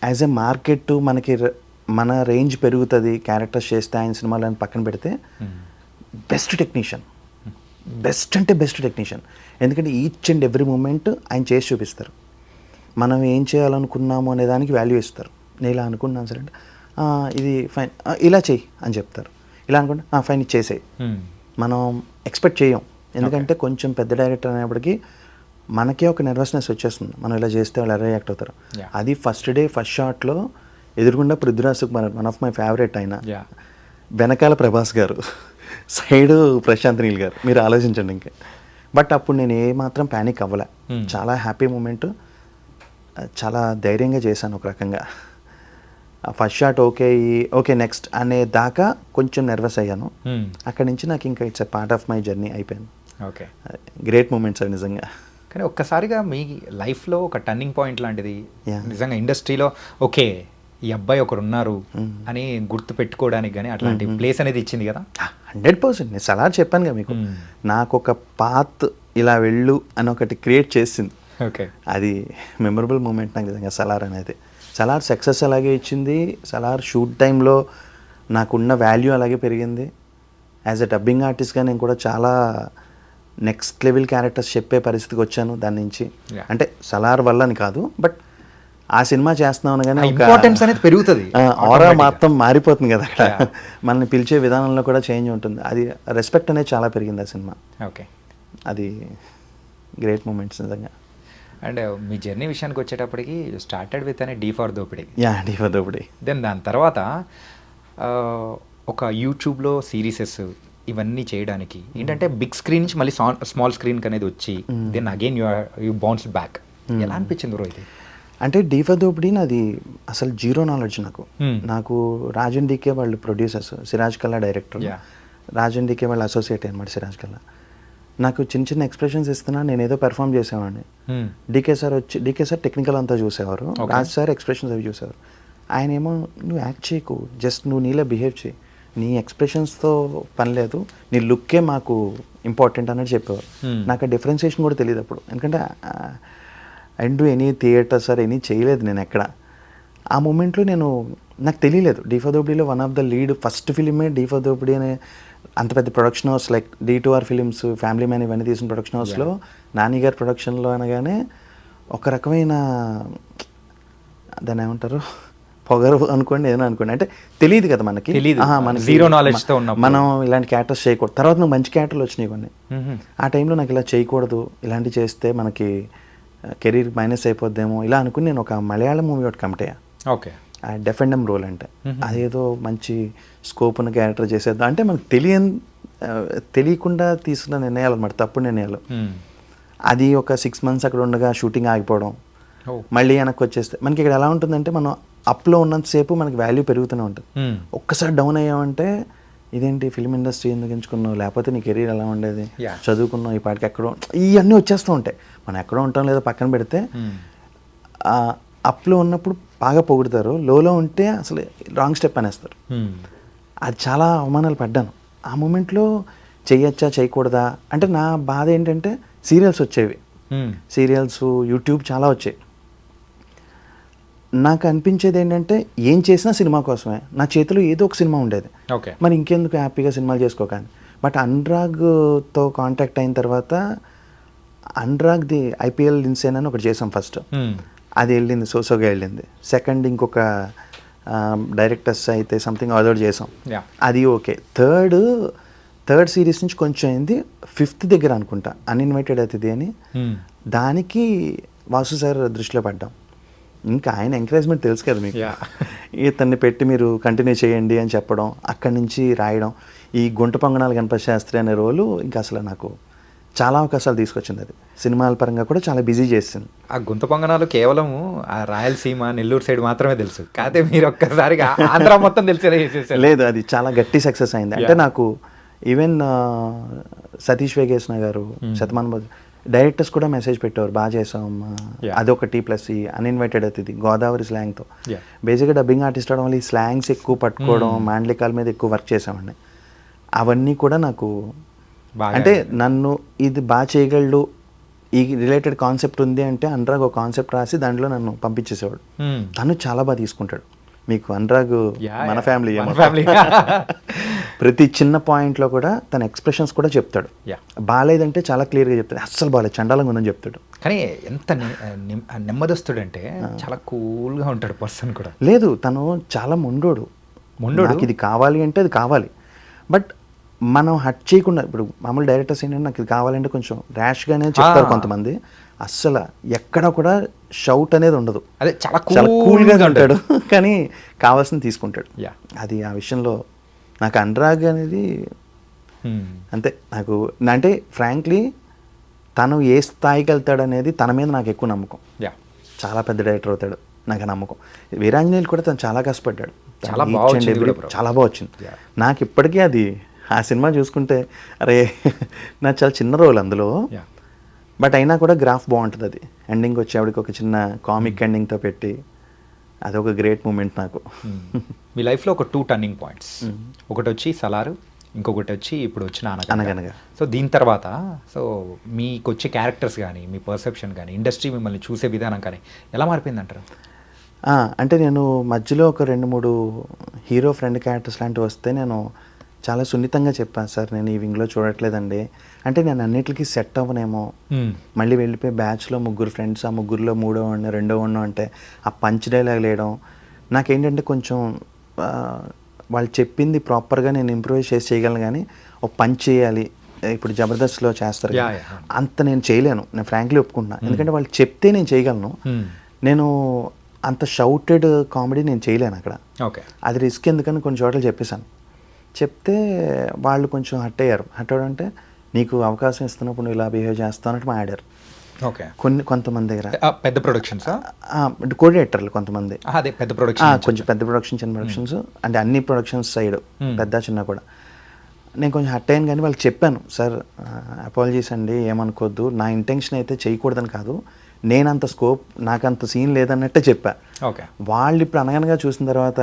యాజ్ ఎ మార్కెట్ మనకి మన రేంజ్ పెరుగుతుంది. క్యారెక్టర్స్ చేస్తే ఆయన సినిమాలను పక్కన పెడితే బెస్ట్ టెక్నీషియన్, బెస్ట్ అంటే బెస్ట్ టెక్నీషియన్. ఎందుకంటే ఈచ్ అండ్ ఎవ్రీ మూమెంట్ ఆయన చేసి చూపిస్తారు. మనం ఏం చేయాలనుకున్నాము అనే దానికి వాల్యూ ఇస్తారు. నేను ఇలా అనుకున్నాను సరే అంటే ఇది ఫైన్, ఇలా చెయ్యి అని చెప్తారు. ఇలా అనుకుంటే ఫైన్ ఇది చేసేయి. మనం ఎక్స్పెక్ట్ చేయం, ఎందుకంటే కొంచెం పెద్ద డైరెక్టర్ అనేప్పటికీ మనకే ఒక నర్వస్నెస్ వచ్చేస్తుంది. మనం ఇలా చేస్తే వాళ్ళు ఎలా రియాక్ట్ అవుతారు. అది ఫస్ట్ డే ఫస్ట్ షాట్లో ఎదురుగుండా Prithviraj Sukumar, one of my favourite ఆయన, వెనకాల ప్రభాస్ గారు, సైడ్ ప్రశాంత్ నీల్ గారు, మీరు ఆలోచించండి ఇంకా. బట్ అప్పుడు నేను ఏమాత్రం ప్యానిక్ అవ్వలే, చాలా హ్యాపీ మూమెంట్, చాలా ధైర్యంగా చేశాను ఒక రకంగా. ఫస్ట్ షాట్ ఓకే నెక్స్ట్ అనే దాకా కొంచెం నర్వస్ అయ్యాను. అక్కడి నుంచి నాకు ఇంకా it's a part of my journey అయిపోయింది. ఓకే, గ్రేట్ మూమెంట్స్ అవి నిజంగా. కానీ ఒక్కసారిగా మీ లైఫ్లో ఒక టర్నింగ్ పాయింట్ లాంటిది నిజంగా ఇండస్ట్రీలో ఓకే ఈ అబ్బాయి ఒకరు ఉన్నారు అని గుర్తు పెట్టుకోవడానికి కానీ అట్లాంటి ప్లేస్ అనేది ఇచ్చింది కదా? 100%. నేను సలార్ చెప్పాను కదా మీకు, నాకు ఒక పాత్ ఇలా వెళ్ళు అని ఒకటి క్రియేట్ చేసింది. ఓకే, అది మెమరబుల్ మూమెంట్ నాకు నిజంగా సలార్ అనేది. సలార్ సక్సెస్ అలాగే ఇచ్చింది. సలార్ షూట్ టైంలో నాకున్న వాల్యూ అలాగే పెరిగింది. యాజ్ ఎ డబ్బింగ్ ఆర్టిస్ట్గా నేను కూడా చాలా నెక్స్ట్ లెవెల్ క్యారెక్టర్స్ చెప్పే పరిస్థితికి వచ్చాను దాని నుంచి. అంటే సలార్ వల్ల అని కాదు, బట్ ఆ సినిమా చేస్తున్నాను కానీ ఇంపార్టెన్స్ అనేది పెరుగుతుంది, ఆరా మొత్తం మారిపోతుంది కదా అక్కడ. మనల్ని పిలిచే విధానంలో కూడా చేంజ్ ఉంటుంది. అది రెస్పెక్ట్ అనేది చాలా పెరిగింది ఆ సినిమా. ఓకే, అది గ్రేట్ మూమెంట్స్ నిజంగా. అండ్ మీ జర్నీ విషయానికి వచ్చేటప్పటికి స్టార్టెడ్ విత్ అనే డీ ఫర్ దోపిడీ. యా డిఫదోపిడి. దెన్ దాని తర్వాత ఒక యూట్యూబ్లో సిరీసెస్ ఇవన్నీ చేయడానికి ఏంటంటే బిగ్ స్క్రీన్ నుంచి మళ్ళీ స్మాల్ స్క్రీన్కి అనేది వచ్చి then again you bounce back. ఎలా అనిపించింది బ్రో ఇది? అంటే డిఫదోపిడి నాది అసలు జీరో నాలెడ్జ్ నాకు. నాకు రాజన్ డీకే వాళ్ళు ప్రొడ్యూసర్స్, సిరాజ్ కల్లా డైరెక్టర్, Yeah. రాజన్ డీకే వాళ్ళు అసోసియేట్ అనమాట సిరాజ్ కల్లా. నాకు చిన్న చిన్న ఎక్స్ప్రెషన్స్ ఇస్తున్నా, నేను ఏదో పెర్ఫామ్ చేసేవాడిని. డీకే సార్ టెక్నికల్ అంతా చూసేవారు, రాజ్ సార్ ఎక్స్ప్రెషన్స్ అవి చూసేవారు. ఆయన ఏమో నువ్వు యాక్ట్ చేయకు, జస్ట్ నువ్వు నీలా బిహేవ్ చేయి, నీ ఎక్స్ప్రెషన్స్తో పని లేదు, నీ లుక్కే మాకు ఇంపార్టెంట్ అన్నట్టు చెప్పేవారు. నాకు ఆ డిఫరెన్సియేషన్ కూడా తెలియదు అప్పుడు, ఎందుకంటే I do any theatres or any చేయలేదు నేను ఎక్కడ. ఆ మూమెంట్లో నాకు తెలియలేదు డిఫదోపిడిలో one of the lead first ఫిలిమే డిఫదోపిడి అనే అంత పెద్ద production house like D2R films, Family Man ఇవన్నీ తీసిన ప్రొడక్షన్ హౌస్లో నాని గారి ప్రొడక్షన్లో అనగానే ఒక రకమైన దాన్ని ఏమంటారు పొగరు అనుకోండి, ఏదైనా అనుకోండి, అంటే తెలియదు కదా మనకి, జీరో నాలెడ్జ్తో ఉన్నప్పుడు మనం ఇలాంటి క్యారెక్టర్స్ చేయకూడదు. తర్వాత నువ్వు మంచి క్యారెక్టర్లు వచ్చినాయి కొన్ని. ఆ టైంలో నాకు ఇలా చేయకూడదు, ఇలాంటివి చేస్తే మనకి కెరీర్ మైనస్ అయిపోద్దేమో ఇలా అనుకుని నేను ఒక మలయాళం మూవీ ఒకటి కమిట్ అయ్యా. ఓకే. ఆ డెఫెండమ్ రోల్ అంటే అదేదో మంచి స్కోప్ ఉన్న క్యారెక్టర్ చేసేద్దాం అంటే మనకు తెలియకుండా తీసుకున్న నిర్ణయాలు అన్నమాట, తప్పుడు నిర్ణయాలు. అది ఒక 6 months అక్కడ ఉండగా షూటింగ్ ఆగిపోవడం, మళ్ళీ వెనక్కి వచ్చేస్తే మనకి ఇక్కడ ఎలా ఉంటుందంటే మనం అప్లో ఉన్నంతసేపు మనకి వాల్యూ పెరుగుతూనే ఉంటుంది. ఒక్కసారి డౌన్ అయ్యామంటే ఇదేంటి ఫిల్మ్ ఇండస్ట్రీ ఎందుకు ఎంచుకున్నావు, లేకపోతే నీ కెరీర్ ఎలా ఉండేది, చదువుకున్నావు ఈ పాటికి ఎక్కడో, ఇవన్నీ వచ్చేస్తూ ఉంటాయి. మనం ఎక్కడో ఉంటాం లేదా పక్కన పెడితే అప్లో ఉన్నప్పుడు బాగా పొగుడతారు, లోలో ఉంటే అసలు రాంగ్ స్టెప్ అనేస్తారు. అది చాలా అవమానాలు పడ్డాను ఆ మూమెంట్లో. చెయ్యొచ్చా చేయకూడదా అంటే నా బాధ ఏంటంటే సీరియల్స్ వచ్చేవి, సీరియల్స్ యూట్యూబ్ చాలా వచ్చాయి. నాకు అనిపించేది ఏంటంటే ఏం చేసినా సినిమా కోసమే, నా చేతిలో ఏదో ఒక సినిమా ఉండేది, మరి ఇంకెందుకు హ్యాపీగా సినిమాలు చేసుకోకండి. బట్ అనురాగ్తో కాంటాక్ట్ అయిన తర్వాత అనురాగ్ది IPL ఇన్సేన్ అని ఒకటి చేసాం ఫస్ట్, అది వెళ్ళింది, సోసోగా వెళ్ళింది. సెకండ్ ఇంకొక డైరెక్టర్స్ అయితే సంథింగ్ అదొకటి చేసాం, అది ఓకే. థర్డ్ సిరీస్ నుంచి కొంచెం అయింది, 5th దగ్గర అనుకుంటా అన్ఇన్వైటెడ్ అతిథి అని, దానికి వాసు సార్ దృష్టిలో పడ్డాం. ఇంకా ఆయన ఎంకరేజ్మెంట్ తెలుసు కదా మీకు, ఇతన్ని పెట్టి మీరు కంటిన్యూ చేయండి అని చెప్పడం, అక్కడి నుంచి రాయడం. ఈ గుంట పొంగనాలు గణపతి శాస్త్రి అనే రోలు ఇంకా అసలు నాకు చాలా అవకాశాలు తీసుకొచ్చింది. అది సినిమాల పరంగా కూడా చాలా బిజీ చేసింది. ఆ గుంత పొంగనాలు కేవలం ఆ రాయలసీమ నెల్లూరు సైడ్ మాత్రమే తెలుసు, కాకపోతే మీరు ఒక్కసారిగా ఆంధ్ర మొత్తం తెలిసేది లేదు, అది చాలా గట్టి సక్సెస్ అయింది. అంటే నాకు ఈవెన్ సతీష్ వేగేశ్న గారు, శతమాన్ డైరెక్టర్స్ కూడా మెసేజ్ పెట్టేవారు, బాగా చేసాం అదొకటి, ప్లస్ ఈ అన్ఇన్వైటెడ్ అతిథి గోదావరి స్లాంగ్తో. బేసిక్గా డబ్బింగ్ ఆర్టిస్ట్ అవడం వల్ల ఈ స్లాంగ్స్ ఎక్కువ పట్టుకోవడం, మాండలికాల మీద ఎక్కువ వర్క్ చేసామండి. అవన్నీ కూడా నాకు అంటే నన్ను ఇది బాగా చేయగలడు, ఈ రిలేటెడ్ కాన్సెప్ట్ ఉంది అంటే అనురాగ్ ఒక కాన్సెప్ట్ రాసి దాంట్లో నన్ను పంపించేసేవాడు. తను చాలా బాగా తీసుకుంటాడు. మీకు అనురాగ్ మన ఫ్యామిలీ ప్రతి చిన్న పాయింట్లో కూడా తన ఎక్స్ప్రెషన్స్ కూడా చెప్తాడు. బాగాలేదంటే చాలా క్లియర్గా చెప్తాడు, అస్సలు బాగాలేదు చండాలంగా ఉందని చెప్తాడు. కానీ ఎంత నెమ్మదస్తుడంటే చాలా కూల్గా ఉంటాడు పర్సన్ కూడా. లేదు, తను చాలా మొండోడు. నాకు ఇది కావాలి అంటే అది కావాలి, బట్ మనం హట్ చేయకుండా. ఇప్పుడు మామూలు డైరెక్టర్స్ ఏంటంటే నాకు ఇది కావాలంటే కొంచెం ర్యాష్గానే చెప్తారు కొంతమంది, అస్సలు ఎక్కడ కూడా షౌట్ అనేది ఉండదు, అదే చాలా కూల్గా ఉంటాడు, కానీ కావాల్సింది తీసుకుంటాడు. అది ఆ విషయంలో నాకు అనురాగ్ అనేది అంతే. నాకు అంటే ఫ్రాంక్లీ తను ఏ స్థాయికి వెళ్తాడు అనేది తన మీద నాకు ఎక్కువ నమ్మకం. చాలా పెద్ద డైరెక్టర్ అవుతాడు నాకు నమ్మకం. వీరాంజనేయులు కూడా తను చాలా కష్టపడ్డాడు, చాలా బాగా వచ్చింది. నాకు ఇప్పటికీ అది ఆ సినిమా చూసుకుంటే అరే నాకు చాలా చిన్న రోల్ అందులో, బట్ అయినా కూడా గ్రాఫ్ బాగుంటుంది. అది ఎండింగ్ వచ్చేవాడికి ఒక చిన్న కామిక్ ఎండింగ్తో పెట్టి అదొక గ్రేట్ మూమెంట్ నాకు. మీ లైఫ్లో ఒక 2 టర్నింగ్ పాయింట్స్, ఒకటి వచ్చి సలారు, ఇంకొకటి వచ్చి ఇప్పుడు వచ్చిన అనగనగా. సో దీని తర్వాత సో మీకు వచ్చే క్యారెక్టర్స్ కానీ మీ పర్సెప్షన్ కానీ ఇండస్ట్రీ మిమ్మల్ని చూసే విధానం కానీ ఎలా మారిపోయింది అంటారు? అంటే నేను మధ్యలో ఒక 2-3 హీరో ఫ్రెండ్ క్యారెక్టర్స్ లాంటివి వస్తే నేను చాలా సున్నితంగా చెప్పాను, సార్ నేను ఈ వింగ్లో చూడట్లేదండి, అంటే నేను అన్నిటికీ సెట్ అవ్వనేమో, మళ్ళీ వెళ్ళిపోయి బ్యాచ్లో 3 ఫ్రెండ్స్, ఆ 3లో 3వ వాడిని 2వ వాడిని అంటే ఆ పంచ్ డైలాగ్ లేయడం నాకేంటంటే కొంచెం వాళ్ళు చెప్పింది ప్రాపర్గా నేను ఇంప్రూవైజ్ చేయగలను, కానీ ఒక పంచ్ చేయాలి ఇప్పుడు జబర్దస్త్లో చేస్తారు కదా, Yeah, yeah. అంత నేను చేయలేను, నేను ఫ్రాంక్లీ ఒప్పుకుంటున్నా. ఎందుకంటే వాళ్ళు చెప్తే నేను చేయగలను, నేను అంత షౌటెడ్ కామెడీ నేను చేయలేను అక్కడ. ఓకే. అది రిస్క్ ఎందుకని కొన్ని చోట్ల చెప్పేశాను. చెప్తే వాళ్ళు కొంచెం హట్ అయ్యారు. హట్ అవ్వడం అంటే నీకు అవకాశం ఇస్తున్నప్పుడు నువ్వు ఇలా బిహేవ్ చేస్తావు అన్నట్టు మాట్లాడారు ఓకే. కొంతమంది దగ్గర. పెద్ద ప్రొడక్షన్స్ కోఆర్డినేటర్లు కొంతమంది, అదే పెద్ద ప్రొడక్షన్. కొంచెం పెద్ద ప్రొడక్షన్ చిన్న ప్రొడక్షన్స్ అంటే అన్ని ప్రొడక్షన్స్ సైడ్ పెద్ద చిన్న కూడా. నేను కొంచెం హట్ అయ్యాను, కానీ వాళ్ళకి చెప్పాను, సార్ అపాలజీస్ అండి, ఏమనుకోవద్దు, నా ఇంటెన్షన్ అయితే చేయకూడదని కాదు, నేనంత స్కోప్ నాకంత సీన్ లేదన్నట్టే చెప్పా. ఓకే. వాళ్ళు ఇప్పుడు అనగనగా చూసిన తర్వాత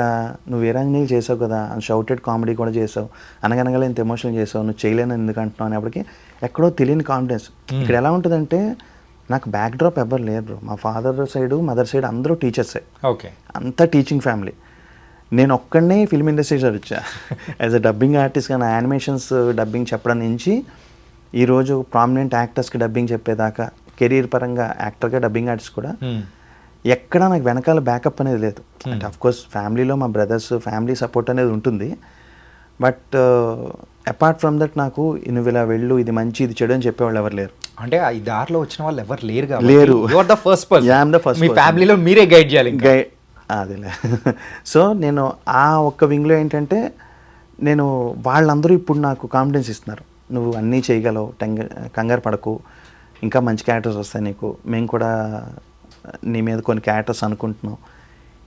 నువ్వు వీరాంజనేయులు చేసావు కదా, షౌటెడ్ కామెడీ కూడా చేసావు, అనగనగా ఇంత ఎమోషనల్ చేసావు, నువ్వు చేయలేని ఎందుకు అంటున్నావు అనేప్పటికీ ఎక్కడో తెలియని కాన్ఫిడెన్స్. ఇక్కడ ఎలా ఉంటుందంటే నాకు బ్యాక్ డ్రాప్ ఎవ్వరు లేరు, మా ఫాదర్ సైడ్ మదర్ సైడ్ అందరూ టీచర్సే, ఓకే, అంతా టీచింగ్ ఫ్యామిలీ. నేను ఒక్కడనే ఫిల్మ్ ఇండస్ట్రీ సైడ్ వచ్చా యాజ్ అ డబ్బింగ్ ఆర్టిస్ట్. కానీ యానిమేషన్స్ డబ్బింగ్ చెప్పడం నుంచి ఈరోజు ప్రామినెంట్ యాక్టర్స్కి డబ్బింగ్ చెప్పేదాకా, కెరీర్ పరంగా యాక్టర్గా డబ్బింగ్ ఆర్టిస్ట్ కూడా ఎక్కడా నాకు వెనకాల బ్యాకప్ అనేది లేదు. అంటే అఫ్కోర్స్ ఫ్యామిలీలో మా బ్రదర్స్ ఫ్యామిలీ సపోర్ట్ అనేది ఉంటుంది, బట్ అపార్ట్ ఫ్రమ్ దట్ నాకు నువ్వు ఇలా వెళ్ళు, ఇది మంచి ఇది చెడు అని చెప్పేవాళ్ళు ఎవరు లేరు. అంటే ఈ దారిలో వచ్చిన వాళ్ళు ఎవరు లేరు లేరు. You are the first person. Yeah, I'm the first మీ person. ఫ్యామిలీలో మీరే గైడ్ చేయాలి. అదేలే. సో నేను ఆ ఒక్క వింగ్లో ఏంటంటే నేను వాళ్ళందరూ ఇప్పుడు నాకు కాన్ఫిడెన్స్ ఇస్తున్నారు, నువ్వు అన్నీ చేయగలవు, కంగారు పడకు, ఇంకా మంచి క్యారెక్టర్స్ వస్తాయి నీకు, మేము కూడా నీ మీద కొన్ని క్యారెక్టర్స్ అనుకుంటున్నాం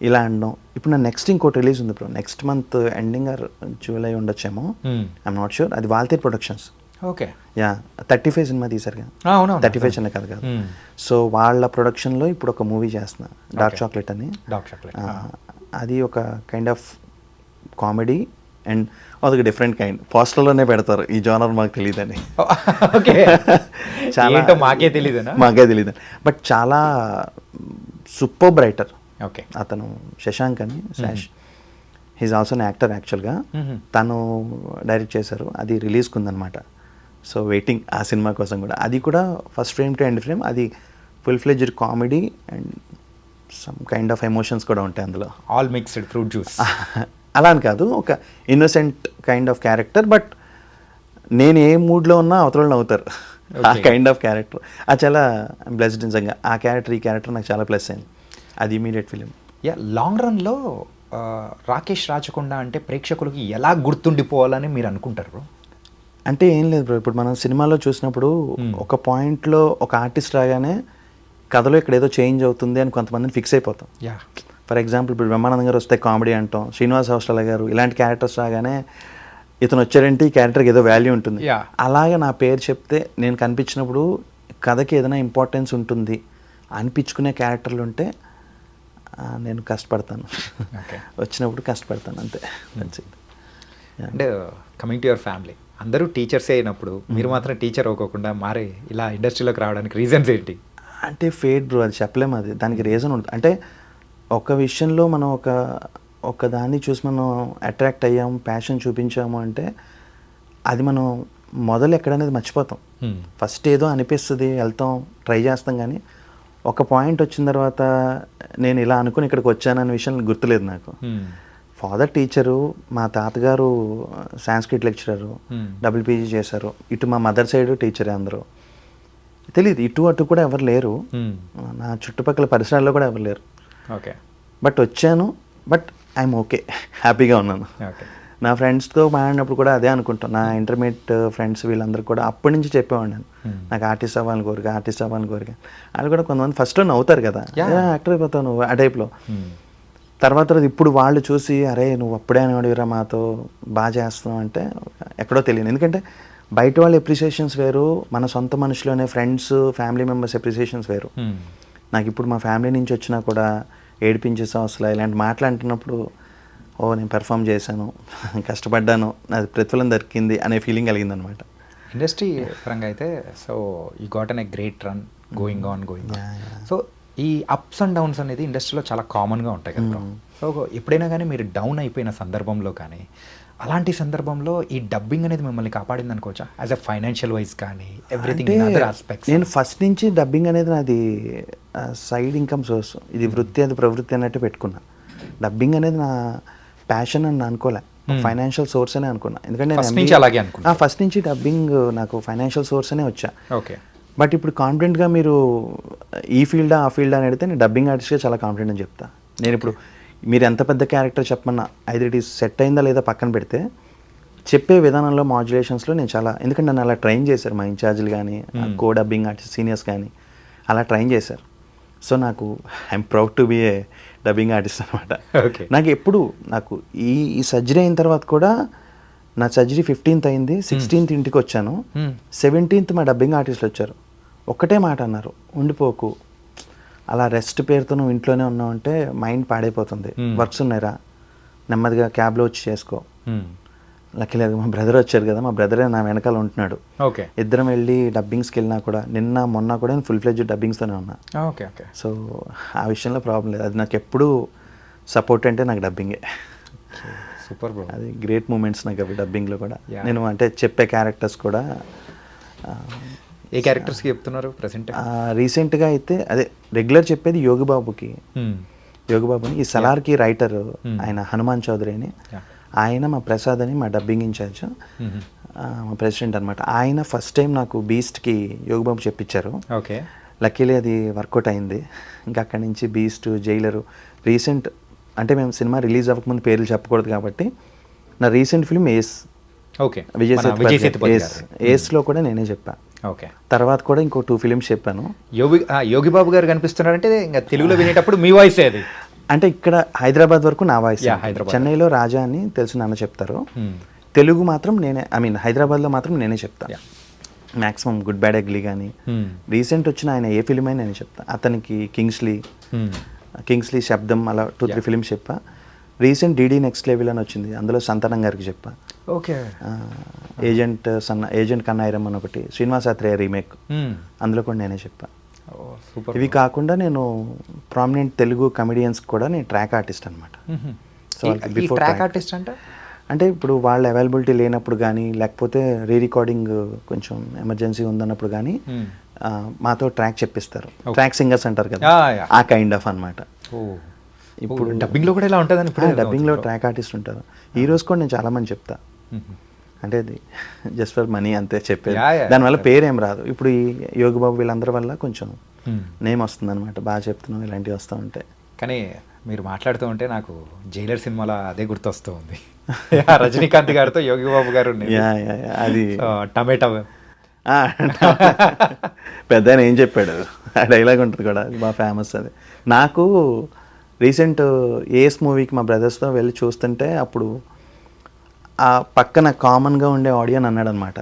ఇలా అనడం. ఇప్పుడు నా నెక్స్ట్ ఇంకోటి రిలీజ్ ఉంది bro, next month ending or July ఉండొచ్చేమో, ఐఎమ్ నాట్ షూర్. అది Waltair productions. Okay. Yeah 35 cinema తీశారు కదా, అవును. 35 చిన్న కథ కాదు. సో వాళ్ళ ప్రొడక్షన్లో ఇప్పుడు ఒక మూవీ చేస్తున్నా, డార్క్ చాక్లెట్ అని. Dark chocolate. అది ఒక కైండ్ ఆఫ్ కామెడీ అండ్ అదొక డిఫరెంట్ కైండ్. పోస్టర్లోనే పెడతారు ఈ జోనర్, మాకు తెలియదని. ఓకే. చాలా మాకే తెలియదు, మాకే తెలియదు, బట్ చాలా సూపర్ రైటర్. ఓకే. అతను శశాంక్ అని, శాష్, హీజ్ ఆల్సో అన్ యాక్టర్ యాక్చువల్గా. తను డైరెక్ట్ చేశారు, అది రిలీజ్కి ఉందన్నమాట. సో వెయిటింగ్ ఆ సినిమా కోసం కూడా. అది కూడా first frame to end frame, అది full fledged comedy and some kind of emotions కూడా ఉంటాయి అందులో. ఆల్ మిక్స్డ్ ఫ్రూట్ జ్యూస్ అలా అని కాదు, ఒక innocent kind of character, but నేను ఏ మూడ్లో ఉన్నా అవతల నవ్వుతారు, ఆ కైండ్ ఆఫ్ క్యారెక్టర్. అది చాలా బ్లెస్డ్ నిజంగా. ఆ క్యారెక్టర్ ఈ క్యారెక్టర్ నాకు చాలా ప్లస్ అయింది. అది ఇమీడియట్ ఫిలిం. యా, లాంగ్ రన్లో రాకేష్ రాచకొండ అంటే ప్రేక్షకులకి ఎలా గుర్తుండిపోవాలని మీరు అనుకుంటారు బ్రో? అంటే ఏం లేదు బ్రో, ఇప్పుడు మనం సినిమాలో చూసినప్పుడు ఒక పాయింట్లో ఒక ఆర్టిస్ట్ రాగానే కథలో ఇక్కడ ఏదో చేంజ్ అవుతుంది అని కొంతమందిని ఫిక్స్ అయిపోతాం. యా, ఫర్ ఎగ్జాంపుల్ ఇప్పుడు బ్రహ్మానందం గారు వస్తే కామెడీ అంటాం, శ్రీనివాస్ హౌస్టల్ గారు, ఇలాంటి క్యారెక్టర్స్ రాగానే ఇతను వచ్చారంటే ఈ క్యారెక్టర్కి ఏదో వాల్యూ ఉంటుంది. అలాగే నా పేరు చెప్తే నేను కనిపించినప్పుడు కథకి ఏదైనా ఇంపార్టెన్స్ ఉంటుంది అనిపించుకునే క్యారెక్టర్లు ఉంటే నేను కష్టపడతాను, వచ్చినప్పుడు కష్టపడతాను అంతే. అంటే కమింగ్ టు యువర్ ఫ్యామిలీ, అందరూ టీచర్సే అయినప్పుడు మీరు మాత్రం టీచర్ అవ్వకుండా మారి ఇలా ఇండస్ట్రీలోకి రావడానికి రీజన్స్ ఏంటి? అంటే ఫేట్ బ్రో, అది చెప్పలేము, అది దానికి రీజన్ ఉంటుంది. అంటే ఒక విషయంలో మనం ఒక దాన్ని చూసి మనం అట్రాక్ట్ అయ్యాము, ప్యాషన్ చూపించాము అంటే అది మనం మొదలు ఎక్కడనేది మర్చిపోతాం. ఫస్ట్ ఏదో అనిపిస్తుంది, వెళ్తాం, ట్రై చేస్తాం, కానీ ఒక పాయింట్ వచ్చిన తర్వాత నేను ఇలా అనుకుని ఇక్కడికి వచ్చాననే విషయం గుర్తులేదు నాకు. ఫాదర్ టీచరు, మా తాతగారు సాంస్క్రిట్ లెక్చరరు, డబుల్ పీజీ చేశారు. ఇటు మా మదర్ సైడ్ టీచరే అందరూ. తెలియదు, ఇటు అటు కూడా ఎవరు లేరు, నా చుట్టుపక్కల పరిసరాల్లో కూడా ఎవరు లేరు. ఓకే. బట్ వచ్చాను, బట్ ఐఎమ్ ఓకే, హ్యాపీగా ఉన్నాను. నా ఫ్రెండ్స్తో మాట్లాడినప్పుడు కూడా అదే అనుకుంటాను. నా ఇంటర్మీడియట్ ఫ్రెండ్స్ వీళ్ళందరూ కూడా అప్పటి నుంచి చెప్పేవాడు నేను, నాకు ఆర్టిస్ట్ అవ్వాలని కోరిక, ఆర్టిస్ట్ అవ్వాలని కోరిక. వాళ్ళు కూడా కొంతమంది ఫస్ట్లో నవ్వుతారు కదా, యాక్టర్ అయిపోతావు నువ్వు ఆ టైప్లో. తర్వాత ఇప్పుడు వాళ్ళు చూసి అరే నువ్వు అప్పుడే అనేవాడిరా మాతో బాగా చేస్తున్నావు అంటే ఎక్కడో తెలియదు. ఎందుకంటే బయట వాళ్ళ ఎప్రిసియేషన్స్ వేరు, మన సొంత మనుషులోనే ఫ్రెండ్స్ ఫ్యామిలీ మెంబర్స్ ఎప్రిసియేషన్స్ వేరు. నాకు ఇప్పుడు మా ఫ్యామిలీ నుంచి వచ్చినా కూడా ఏడిపించేసాం అసలు ఇలాంటి మాట్లాడుతున్నప్పుడు, ఓ నేను పెర్ఫామ్ చేశాను, కష్టపడ్డాను, అది ప్రతిఫలం దొరికింది అనే ఫీలింగ్ కలిగిందనమాట. ఇండస్ట్రీ పరంగా అయితే so you got an a great run going on. So ఈ అప్స్ అండ్ డౌన్స్ అనేది ఇండస్ట్రీలో చాలా కామన్గా ఉంటాయి కదా. సో ఎప్పుడైనా కానీ మీరు డౌన్ అయిపోయిన సందర్భంలో కానీ, అలాంటి సందర్భంలో ఈ డబ్బింగ్ అనేది మిమ్మల్ని కాపాడింది అనుకోవచ్చా? యాజ్ అ ఫైనాన్షియల్ వైజ్ కానీ ఎవ్రీథింగ్ అదర్ ఆస్పెక్ట్స్. నేను ఫస్ట్ నుంచి డబ్బింగ్ అనేది నాది సైడ్ ఇన్కమ్ సోర్స్, ఇది వృత్తి అది ప్రవృత్తి అన్నట్టు పెట్టుకున్నా. డబ్బింగ్ అనేది నా ప్యాషన్ అని అనుకోలే. ఫైనాన్షియల్ సోర్స్ అనే అనుకున్నా. ఎందుకంటే First నుంచి అలాగే అనుకున్నా. ఫస్ట్ నుంచి డబ్బింగ్ నాకు ఫైనాన్షియల్ సోర్స్ అనే వచ్చా. ఓకే. బట్ ఇప్పుడు కాన్ఫిడెంట్గా మీరు ఈ ఫీల్డా ఆ ఫీల్డా అని అడిగితే నేను డబ్బింగ్ ఆర్టిస్ట్గా చాలా కాన్ఫిడెంట్ అని చెప్తా. నేను ఇప్పుడు మీరు ఎంత పెద్ద క్యారెక్టర్ చెప్పమన్నా ఐదర్ ఇట్ ఈస్ సెట్ అయిందా లేదా పక్కన పెడితే చెప్పే విధానంలో మాడ్యులేషన్స్లో నేను చాలా, ఎందుకంటే నన్ను అలా ట్రైన్ చేశారు మా ఇన్ఛార్జ్లు కానీ కో డబ్బింగ్ ఆర్టిస్ట్ సీనియర్స్ కానీ అలా ట్రైన్ చేశారు. సో నాకు I'm proud to be a dubbing artist అనమాట. ఓకే. నాకు ఎప్పుడు నాకు ఈ సర్జరీ అయిన తర్వాత కూడా నా సర్జరీ 15th అయింది, 16th ఇంటికి వచ్చాను, 17th మా డబ్బింగ్ ఆర్టిస్టులు వచ్చారు. ఒక్కటే మాట అన్నారు, ఉండిపోకు, అలా రెస్ట్ పేరుతో నువ్వు ఇంట్లోనే ఉన్నావు అంటే మైండ్ పాడైపోతుంది, వర్క్స్ ఉన్నాయిరా, నెమ్మదిగా క్యాబ్లో వచ్చి చేసుకో. లక్కీ లేదు మా బ్రదర్ వచ్చారు కదా, మా బ్రదరే నా వెనకాల ఉంటున్నాడు. ఓకే. ఇద్దరం వెళ్ళి డబ్బింగ్స్కి వెళ్ళినా కూడా నిన్న మొన్న కూడా నేను ఫుల్ ఫ్లెడ్జ్ డబ్బింగ్స్తోనే ఉన్నా. ఓకే. ఓకే. సో ఆ విషయంలో ప్రాబ్లం లేదు. అది నాకు ఎప్పుడు సపోర్ట్ అంటే నాకు డబ్బింగే. Super bro. అది గ్రేట్ మూమెంట్స్ నాకు అవి డబ్బింగ్లో కూడా. Yeah. నేను అంటే చెప్పే క్యారెక్టర్స్ కూడా ఏ క్యారెక్టర్స్కి చెప్తున్నారు ప్రెసెంట్? రీసెంట్గా అయితే అదే రెగ్యులర్ చెప్పేది యోగిబాబుకి, యోగిబాబుని. ఈ సలార్కి రైటర్ ఆయన హనుమాన్ చౌదరి అని, ఆయన మా ప్రసాద్ అని మా డబ్బింగ్ ఇన్ఛార్జ్, మా ప్రెసిడెంట్ అనమాట. ఆయన ఫస్ట్ టైం నాకు బీస్ట్కి యోగిబాబు చెప్పించారు. ఓకే. లక్కీలీ అది వర్కౌట్ అయింది. ఇంకా అక్కడి నుంచి బీస్ట్, జైలరు, రీసెంట్ అంటే మేము సినిమా రిలీజ్ అవ్వకముందు పేర్లు చెప్పకూడదు కాబట్టి నా రీసెంట్ ఫిల్మ్ ఏస్. ఓకే. విజయ్ సేతుపతి ఏస్లో కూడా నేనే చెప్పాను. ఓకే. తర్వాత కూడా ఇంకో 2 ఫిలిమ్స్ చెప్పాను. యోగి బాబు గారు కనిపిస్తున్నారంటే ఇంకా తెలుగులో వినేటప్పుడు మీ వాయిస్ అది అంటే ఇక్కడ హైదరాబాద్ వరకు నా వాయిస్, హైదరాబాద్. చెన్నైలో రాజా అని తెలిసిన నాన్న చెప్తారు, తెలుగు మాత్రం నేనే, ఐ మీన్ హైదరాబాద్లో మాత్రం నేనే చెప్తాను. మ్యాక్సిమం గుడ్ బ్యాడ్ అగ్లీ కానీ రీసెంట్ వచ్చిన ఆయన ఏ ఫిలిం అయినా నేనే చెప్తాను. అతనికి కింగ్స్లీ శబ్దం అలా 2-3 ఫిలిమ్స్ చెప్పా. రీసెంట్ డీడీ నెక్స్ట్ లెవెల్ అని వచ్చింది, అందులో సంతానం గారికి చెప్పా. ఓకే. ఏజెంట్ కన్నాయిరం అని ఒకటి శ్రీనివాసాత్రేయ రీమేక్, అందులో కూడా నేనే చెప్పా. సూపర్. ఇవి కాకుండా నేను ప్రామినెంట్ తెలుగు కమెడియన్స్ కూడా నేను ట్రాక్ ఆర్టిస్ట్ అనమాట. సో ట్రాక్ ఆర్టిస్ట్ అంటే ఇప్పుడు వాళ్ళ అవైలబిలిటీ లేనప్పుడు కానీ లేకపోతే రీ రికార్డింగ్ కొంచెం ఎమర్జెన్సీ ఉందన్నప్పుడు కానీ మాతో ట్రాక్ చెప్పిస్తారు. ట్రాక్ సింగర్స్ అంటారు కదా, ఆ కైండ్ ఆఫ్ అనమాట. ఇప్పుడు డబ్బింగ్లో కూడా ఇలా ఉంటుందని? డబ్బింగ్లో ట్రాక్ ఆర్టిస్ట్ ఉంటారు. ఈ రోజు కూడా నేను చాలా మంది చెప్తా, అంటే అది జస్ట్ ఫర్ మనీ అంతే చెప్పేది, దానివల్ల పేరేం రాదు. ఇప్పుడు ఈ యోగిబాబు వీళ్ళందరి వల్ల కొంచెం నేమ్ వస్తుంది అనమాట, బాగా చెప్తున్నాం ఇలాంటివి వస్తూ ఉంటాయి. కానీ మీరు మాట్లాడుతూ ఉంటే నాకు జైలర్ సినిమాలో అదే గుర్తొస్తూ ఉంది, రజనీకాంత్ గారితో యోగి బాబు గారు అది టమాటా పెద్ద ఆయన ఏం చెప్పాడు, ఆ డైలాగ్ ఉంటుంది కూడా, అది బాగా ఫేమస్. అది నాకు రీసెంట్ ఏస్ మూవీకి మా బ్రదర్స్తో వెళ్ళి చూస్తుంటే అప్పుడు ఆ పక్కన కామన్గా ఉండే ఆడియన్ అన్నాడు అనమాట,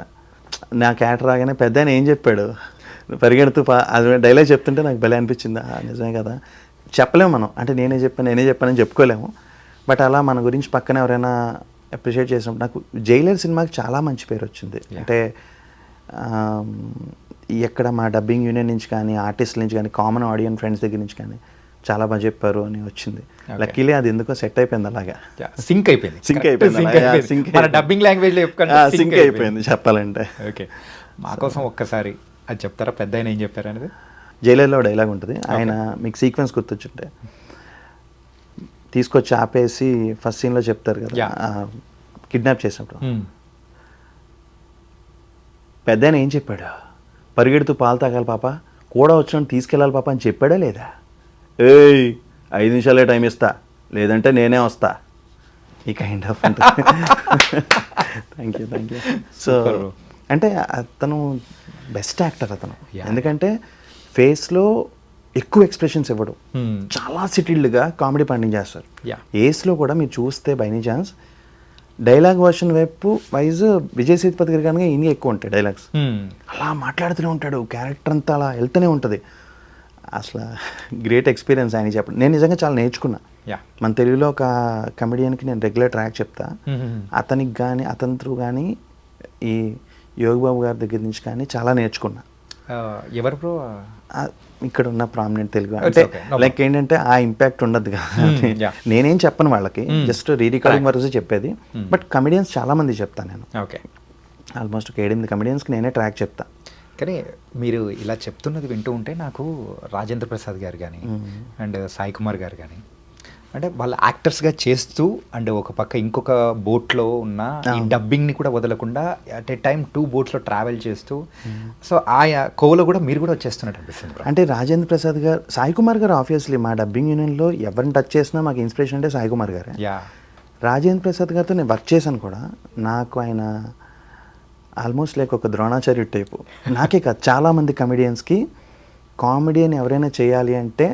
నా క్యారెక్టర్ రాగానే పెద్ద ఆయన ఏం చెప్పాడు పరిగెడుతూ అది డైలాగ్ చెప్తుంటే నాకు భలే అనిపించింది. నిజమే కదా, చెప్పలేము మనం, అంటే నేనే చెప్పానని చెప్పుకోలేము. బట్ అలా మన గురించి పక్కన ఎవరైనా అప్రిషియేట్ చేసినప్పుడు నాకు జైలర్ సినిమాకి చాలా మంచి పేరు వచ్చింది. అంటే ఎక్కడ మా డబ్బింగ్ యూనియన్ నుంచి కానీ ఆర్టిస్టుల నుంచి కానీ కామన్ ఆడియన్స్ ఫ్రెండ్స్ దగ్గర నుంచి కానీ చాలా బాగా చెప్పారు అని వచ్చింది. లక్కీలీ అది ఎందుకో సెట్ అయిపోయింది, అలాగా సింక్ అయిపోయింది డబ్బింగ్ లాంగ్వేజ్ సింక్ అయిపోయింది చెప్పాలంటే. ఓకే, మా కోసం ఒక్కసారి అది చెప్తారా, పెద్ద ఆయన ఏం చెప్పారు అనేది? జైలర్లో డైలాగ్ ఉంటుంది, ఆయన మీకు సీక్వెన్స్ గుర్తొచ్చుంటే తీసుకొచ్చి ఆపేసి ఫస్ట్ సీన్లో చెప్తారు కదా కిడ్నాప్ చేసినప్పుడు, పెద్ద ఆయన ఏం చెప్పాడు, పరిగెడుతూ పాలు తాగాలి పాప, కూడా వచ్చిన తీసుకెళ్ళాలి పాప అని చెప్పాడా లేదా? 5 నిమిషాలే టైం ఇస్తా, లేదంటే నేనే వస్తా, ఈ కైండ్ ఆఫ్ ఉంటుంది. Thank you. సో అంటే అతను బెస్ట్ యాక్టర్ అతను, ఎందుకంటే ఫేస్లో ఎక్కువ ఎక్స్ప్రెషన్స్ ఇవ్వడు, చాలా సిటిల్డ్గా కామెడీ పండింగ్ చేస్తారు. ఏస్లో కూడా మీరు చూస్తే by any chance dialogue version వైపు వైజ్ విజయ్ సేతుపతి గారి కనుక ఇన్ని ఎక్కువ ఉంటాయి డైలాగ్స్, అలా మాట్లాడుతూనే ఉంటాడు, క్యారెక్టర్ అంతా అలా వెళ్తూనే ఉంటుంది. అసలు గ్రేట్ ఎక్స్పీరియన్స్ ఆయన చెప్పండి. నేను నిజంగా చాలా నేర్చుకున్నా. మన తెలుగులో ఒక కమెడియన్కి నేను రెగ్యులర్ ట్రాక్ చెప్తా, అతనికి కానీ అతని త్రూ కానీ ఈ యోగిబాబు గారి దగ్గర నుంచి కానీ చాలా నేర్చుకున్నా. ఎవరు బ్రో? ఇక్కడ ఉన్న ప్రామినెంట్ తెలుగు, అంటే లైక్ ఏంటంటే ఆ ఇంపాక్ట్ ఉండదు కదా, నేనేం చెప్పను వాళ్ళకి, జస్ట్ రీ రికార్డింగ్ వరకు చెప్పేది. బట్ కమెడియన్స్ చాలా మంది చెప్తాను నేను, ఆల్మోస్ట్ ఒక 7-8 కమెడియన్స్కి నేనే ట్రాక్ చెప్తా. కానీ మీరు ఇలా చెప్తున్నది వింటూ ఉంటే నాకు రాజేంద్ర ప్రసాద్ గారు కానీ అండ్ సాయి కుమార్ గారు కానీ అంటే వాళ్ళ యాక్టర్స్గా చేస్తూ అండ్ ఒక పక్క ఇంకొక బోట్లో ఉన్న ఈ డబ్బింగ్ని కూడా వదలకుండా అట్ ఏ టైం 2 బోట్స్లో ట్రావెల్ చేస్తూ సో ఆయా కోవలో కూడా మీరు కూడా వచ్చేస్తున్నట్టు అనిపిస్తుంది bro. అంటే రాజేంద్ర ప్రసాద్ గారు, సాయి కుమార్ గారు ఆబ్వియస్లీ మా డబ్బింగ్ యూనియన్లో ఎవరిని టచ్ చేసినా మాకు ఇన్స్పిరేషన్ అంటే సాయి కుమార్ గారే. యా రాజేంద్ర ప్రసాద్ గారితో నేను వర్క్ చేశాను కూడా. నాకు ఆయన ఆల్మోస్ట్ లైక్ ఒక ద్రోణాచార్య టైపు. నాకే కాదు, చాలామంది కమెడియన్స్కి కామెడీని ఎవరైనా చేయాలి అంటే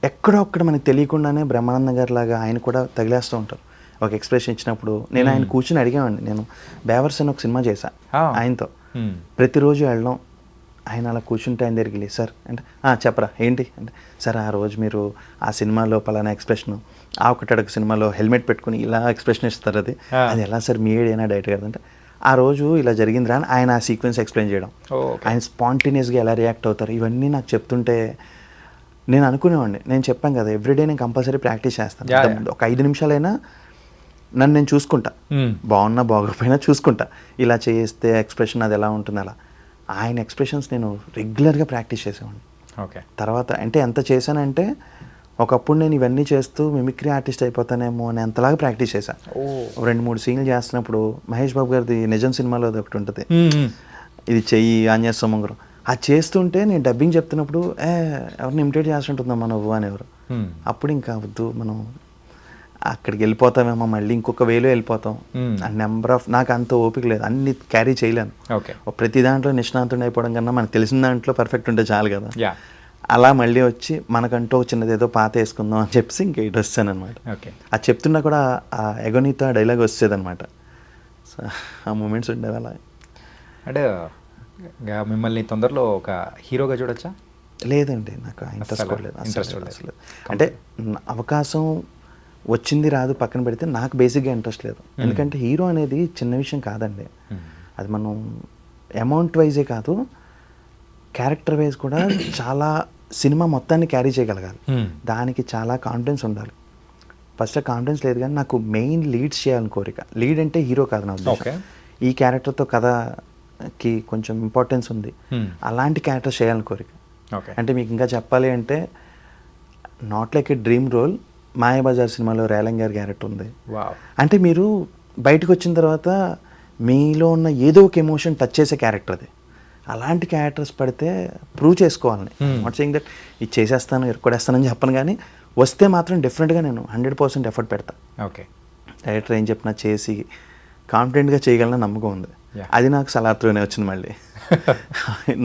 ఎక్కడో ఒక్కడ మనకి తెలియకుండానే బ్రహ్మానందం గారి లాగా ఆయన కూడా తగిలేస్తూ ఉంటారు. ఒక ఎక్స్ప్రెషన్ ఇచ్చినప్పుడు నేను ఆయన కూర్చుని అడిగామండి. నేను బేవర్స్ అని ఒక సినిమా చేశాను ఆయనతో. ప్రతిరోజు వెళ్ళడం, ఆయన అలా కూర్చుంటే ఆయన దగ్గరికి వెళ్ళి సార్ అంటే చెప్పరా ఏంటి అంటే, సార్ ఆ రోజు మీరు ఆ సినిమాలో పలానా ఎక్స్ప్రెషన్, ఆ ఒకటడుగు సినిమాలో హెల్మెట్ పెట్టుకుని ఇలా ఎక్స్ప్రెషన్ ఇస్తారు, అది ఎలా సార్ మీ ఏడైనా డైరెక్ట్ కదా అంటే, ఆ రోజు ఇలా జరిగిందిరా అని ఆయన ఆ సీక్వెన్స్ ఎక్స్ప్లెయిన్ చేయడం, ఆయన స్పాంటేనియస్గా ఎలా రియాక్ట్ అవుతారు, ఇవన్నీ నాకు చెప్తుంటే నేను అనుకునేవాడిని. నేను చెప్పాను కదా, ఎవ్రీడే నేను కంపల్సరీ ప్రాక్టీస్ చేస్తాను. ఒక 5 నిమిషాలైనా నన్ను నేను చూసుకుంటా, బాగున్నా బాగోకపోయినా చూసుకుంటా, ఇలా చేస్తే ఎక్స్ప్రెషన్ అది ఎలా ఉంటుంది అలా. ఆయన ఎక్స్ప్రెషన్స్ నేను రెగ్యులర్గా ప్రాక్టీస్ చేసేవాడిని. ఓకే. తర్వాత అంటే ఎంత చేశానంటే, ఒకప్పుడు నేను ఇవన్నీ చేస్తూ మిమిక్రీ ఆర్టిస్ట్ అయిపోతానేమో అని అంతలాగా ప్రాక్టీస్ చేశాను. 2-3 సీన్లు చేస్తున్నప్పుడు మహేష్ బాబు గారిది నిజం సినిమాలో ఒకటి ఉంటుంది, ఇది చెయ్యి ఆంజనేయ సోమంగరం, అది చేస్తుంటే నేను డబ్బింగ్ చెప్తున్నప్పుడు ఎవరిని ఇమిటేట్ చేస్తుంటుందమ్మా నువ్వు అనేవారు. అప్పుడు ఇంకా వద్దు, మనం అక్కడికి వెళ్ళిపోతామేమో, మళ్ళీ ఇంకొక వేలో వెళ్ళిపోతాం. ఆ నెంబర్ ఆఫ్, నాకు అంత ఓపిక లేదు, అన్ని క్యారీ చేయలేను. ప్రతి దాంట్లో నిష్ణాంతుడు అయిపోవడం కన్నా మనకు తెలిసిన దాంట్లో పర్ఫెక్ట్ ఉంటే చాలు కదా. అలా మళ్ళీ వచ్చి మనకంటూ చిన్నది ఏదో పాత వేసుకుందాం అని చెప్పేసి ఇంకా ఇటు వచ్చాను అనమాట. అది చెప్తున్నా కూడా ఆ ఎగోనీతో డైలాగ్ వచ్చేదనమాట. సో ఆ మూమెంట్స్ ఉండేవి అలా. అంటే మిమ్మల్ని తొందరలో ఒక హీరోగా చూడొచ్చా? లేదండి, నాకు ఇంట్రెస్ట్ లేదు అసలు. అంటే అవకాశం వచ్చింది రాదు పక్కన పెడితే, నాకు బేసిక్గా ఇంట్రెస్ట్ లేదు. ఎందుకంటే హీరో అనేది చిన్న విషయం కాదండి. అది మనం అమౌంట్ వైజే కాదు, క్యారెక్టర్ వైజ్ కూడా చాలా సినిమా మొత్తాన్ని క్యారీ చేయగలగాలి. దానికి చాలా కాన్ఫిడెన్స్ ఉండాలి. ఫస్ట్ కాన్ఫిడెన్స్ లేదు, కానీ నాకు మెయిన్ లీడ్స్ చేయాలని కోరిక. లీడ్ అంటే హీరో కాదు నా ఉద్దేశం. ఈ క్యారెక్టర్తో కథకి కొంచెం ఇంపార్టెన్స్ ఉంది, అలాంటి క్యారెక్టర్ చేయాలని కోరిక. అంటే మీకు ఇంకా చెప్పాలి అంటే, not like a dream role, Mayabazar సినిమాలో రేలంగ్ గారి క్యారెక్టర్ ఉంది. అంటే మీరు బయటకు వచ్చిన తర్వాత మీలో ఉన్న ఏదో ఒక ఎమోషన్ టచ్ చేసే క్యారెక్టర్ అది. అలాంటి క్యారెక్టర్స్ పడితే ప్రూవ్ చేసుకోవాలని, నాట్ సేయింగ్ దట్ ఇది చేసేస్తాను ఎరుకొడేస్తానని చెప్పను, కానీ వస్తే మాత్రం డెఫినెట్గా నేను 100% ఎఫర్ట్ పెడతా. ఓకే. డైరెక్టర్ ఏం చెప్పినా చేసి కాన్ఫిడెంట్గా చేయగలన నమ్మకం ఉంది. అది నాకు సలార్తోనే వచ్చింది. మళ్ళీ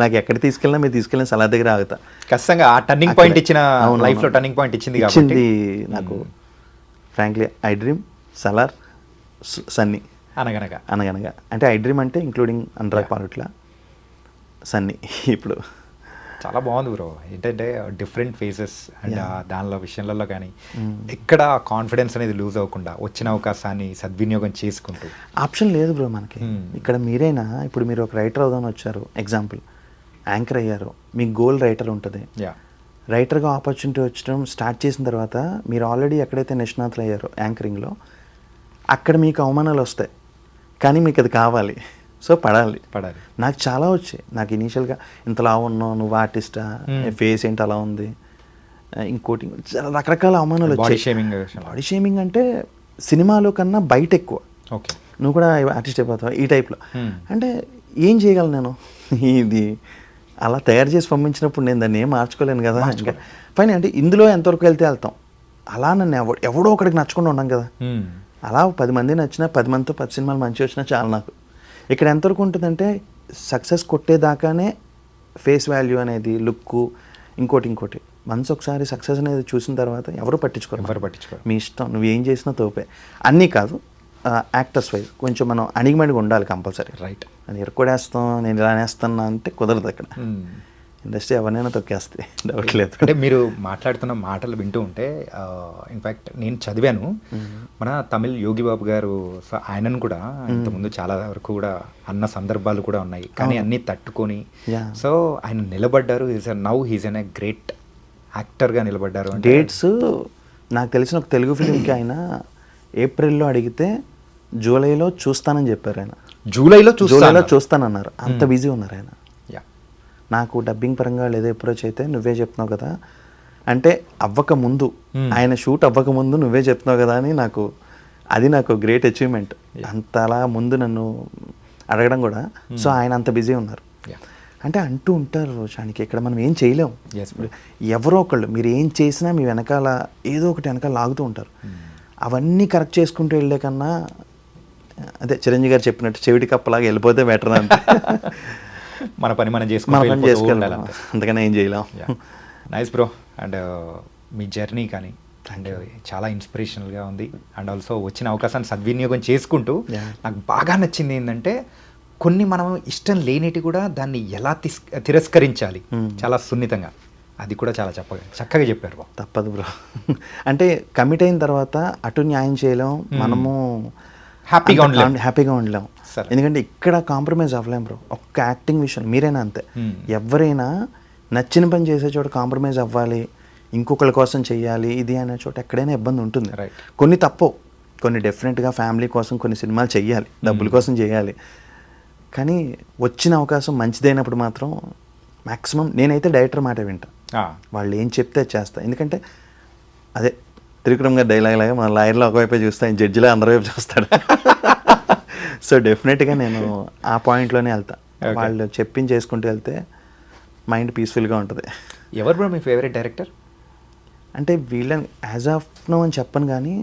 నాకు ఎక్కడ తీసుకెళ్ళినా మీరు తీసుకెళ్ళిన సలార్ దగ్గర ఆగుతా. ఖచ్చితంగా ఆ టర్నింగ్ పాయింట్ ఇచ్చిన, లైఫ్లో టర్నింగ్ పాయింట్ ఇచ్చింది నాకు. Frankly I dream, Salaar, Sunny, అనగనగా. అంటే ఐ డ్రీమ్ అంటే ఇంక్లూడింగ్ అనురాగ్ పాలుట్ల, సన్నీ. ఇప్పుడు చాలా బాగుంది బ్రో. ఏంటంటే డిఫరెంట్ ఫేసెస్ అండ్ దానిలో విషయాలలో కానీ ఎక్కడ కాన్ఫిడెన్స్ అనేది లూజ్ అవ్వకుండా వచ్చిన అవకాశాన్ని సద్వినియోగం చేసుకుంటూ. ఆప్షన్ లేదు బ్రో మనకి ఇక్కడ. మీరైనా ఇప్పుడు మీరు ఒక రైటర్ అవుదామని వచ్చారు, ఎగ్జాంపుల్ యాంకర్ అయ్యారు, మీకు గోల్ రైటర్ ఉంటుంది. రైటర్గా ఆపర్చునిటీ వచ్చడం స్టార్ట్ చేసిన తర్వాత మీరు ఆల్రెడీ ఎక్కడైతే నిష్ణాతులు అయ్యారో యాంకరింగ్లో, అక్కడ మీకు అవమానాలు వస్తాయి, కానీ మీకు అది కావాలి. సో పడాలి. నాకు చాలా వచ్చాయి. నాకు ఇనీషియల్గా ఇంతలా ఉన్నావు, నువ్వు ఆర్టిస్టా, ఫేస్ ఏంటి అలా ఉంది, ఇంకోటి రకరకాల అవమానాలు వచ్చాయి. బాడీ షేమింగ్ అంటే సినిమాలో కన్నా బయట ఎక్కువ. నువ్వు కూడా ఆర్టిస్ట్ అయిపోతావు ఈ టైప్లో. అంటే ఏం చేయగలను నేను? ఇది అలా తయారు చేసి పంపించినప్పుడు నేను దాన్ని ఏం మార్చుకోలేను కదా. ఇంకా ఫైన్ అంటే ఇందులో ఎంతవరకు వెళ్తాం. అలా నన్ను ఎవడో ఒకడికి నచ్చకుండా ఉన్నాం కదా. అలా 10 మంది నచ్చినా, 10 మందితో 10 సినిమాలు మంచి వచ్చినా చాలు నాకు. ఇక్కడ ఎంతవరకు ఉంటుందంటే, సక్సెస్ కొట్టేదాకానే ఫేస్ వాల్యూ అనేది, లుక్, ఇంకోటి వన్స్ ఒకసారి సక్సెస్ అనేది చూసిన తర్వాత ఎవరు పట్టించుకోరు. మీ ఇష్టం, నువ్వు ఏం చేసినా తోపే. అన్నీ కాదు, యాక్టర్స్ వైజ్ కొంచెం మనం అణిగిమణిగా ఉండాలి కంపల్సరీ. రైట్. అది ఎరుకోడేస్తాం, నేను ఇలా అనేస్తున్నా అంటే కుదరదు. అక్కడ ఇండస్ట్రీ ఎవరైనా తొక్కేస్తే డౌట్ లేదు. అంటే మీరు మాట్లాడుతున్న మాటలు వింటూ ఉంటే, ఇన్ఫ్యాక్ట్ నేను చదివాను, మన తమిళ్ యోగి బాబు గారు, ఆయనను కూడా ఇంతకుముందు చాలా వరకు కూడా అన్న సందర్భాలు కూడా ఉన్నాయి, కానీ అన్నీ తట్టుకొని సో ఆయన నిలబడ్డారు. Now he's an a great యాక్టర్గా నిలబడ్డారు. డేట్స్ నాకు తెలిసిన ఒక తెలుగు ఫిలింకి ఆయన ఏప్రిల్లో అడిగితే జూలైలో చూస్తానని చెప్పారు. ఆయన జూలైలో చూస్తానన్నారు. అంత బిజీ ఉన్నారు ఆయన. నాకు డబ్బింగ్ పరంగా లేదా అప్రోచ్ అయితే, నువ్వే చెప్తున్నావు కదా, అంటే అవ్వక ముందు ఆయన షూట్ అవ్వక ముందు నువ్వే చెప్తున్నావు కదా అని నాకు గ్రేట్ అచీవ్మెంట్. అంతలా ముందు నన్ను అడగడం కూడా. సో ఆయన అంత బిజీ ఉన్నారు. అంటే అంటూ ఉంటారు రోషానికి, ఇక్కడ మనం ఏం చేయలేం. ఎవరో ఒకళ్ళు మీరు ఏం చేసినా మీ వెనకాల ఏదో ఒకటి వెనకాల లాగుతూ ఉంటారు. అవన్నీ కరెక్ట్ చేసుకుంటూ వెళ్ళే కన్నా అదే చిరంజీవి గారు చెప్పినట్టు చెవిటి కప్పలాగా వెళ్ళిపోతే బెటర్ అంతే. మన పని మనం చేసుకెళ్ళాలి, అందుకనే ఏం చేయలేం. Nice bro. And me journey కానీ అండ్ చాలా ఇన్స్పిరేషనల్గా ఉంది. అండ్ ఆల్సో వచ్చిన అవకాశాన్ని సద్వినియోగం చేసుకుంటూ నాకు బాగా నచ్చింది ఏంటంటే కొన్ని మనం ఇష్టం లేనిటి కూడా దాన్ని ఎలా తిరస్కరించాలి చాలా సున్నితంగా, అది కూడా చాలా చక్కగా చెప్పారు బాబు. తప్పదు బ్రో. అంటే కమిట్ అయిన తర్వాత అటు న్యాయం చేయలేం, మనము హ్యాపీగా ఉండలేం. ఎందుకంటే ఇక్కడ కాంప్రమైజ్ అవ్వలేం బ్రో. ఒక్క యాక్టింగ్ విషయం మీరైనా అంతే, ఎవరైనా నచ్చిన పని చేసే చోట కాంప్రమైజ్ అవ్వాలి, ఇంకొకరి కోసం చెయ్యాలి ఇది అనే చోట ఎక్కడైనా ఇబ్బంది ఉంటుంది. కొన్ని తప్పవు, కొన్ని డెఫినెట్గా ఫ్యామిలీ కోసం కొన్ని సినిమాలు చెయ్యాలి, డబ్బుల కోసం చేయాలి. కానీ వచ్చిన అవకాశం మంచిదైనప్పుడు మాత్రం మ్యాక్సిమం నేనైతే డైరెక్టర్ మాట వింటా, వాళ్ళు ఏం చెప్తే చేస్తా. ఎందుకంటే అదే త్రివిక్రమ్ గారి డైలాగ్ లాగా మన లాయర్లో ఒకవైపే చూస్తా, జడ్జిలో అందరి వైపు చూస్తాడు. సో డెఫినెట్గా నేను ఆ పాయింట్లోనే వెళ్తా. వాళ్ళు చెప్పింది చేసుకుంటూ వెళ్తే మైండ్ పీస్ఫుల్గా ఉంటుంది. ఎవరు బ్రో మీ ఫేవరెట్ డైరెక్టర్? అంటే వీళ్ళని యాజ్ ఆఫ్ నో అని చెప్పను, కానీ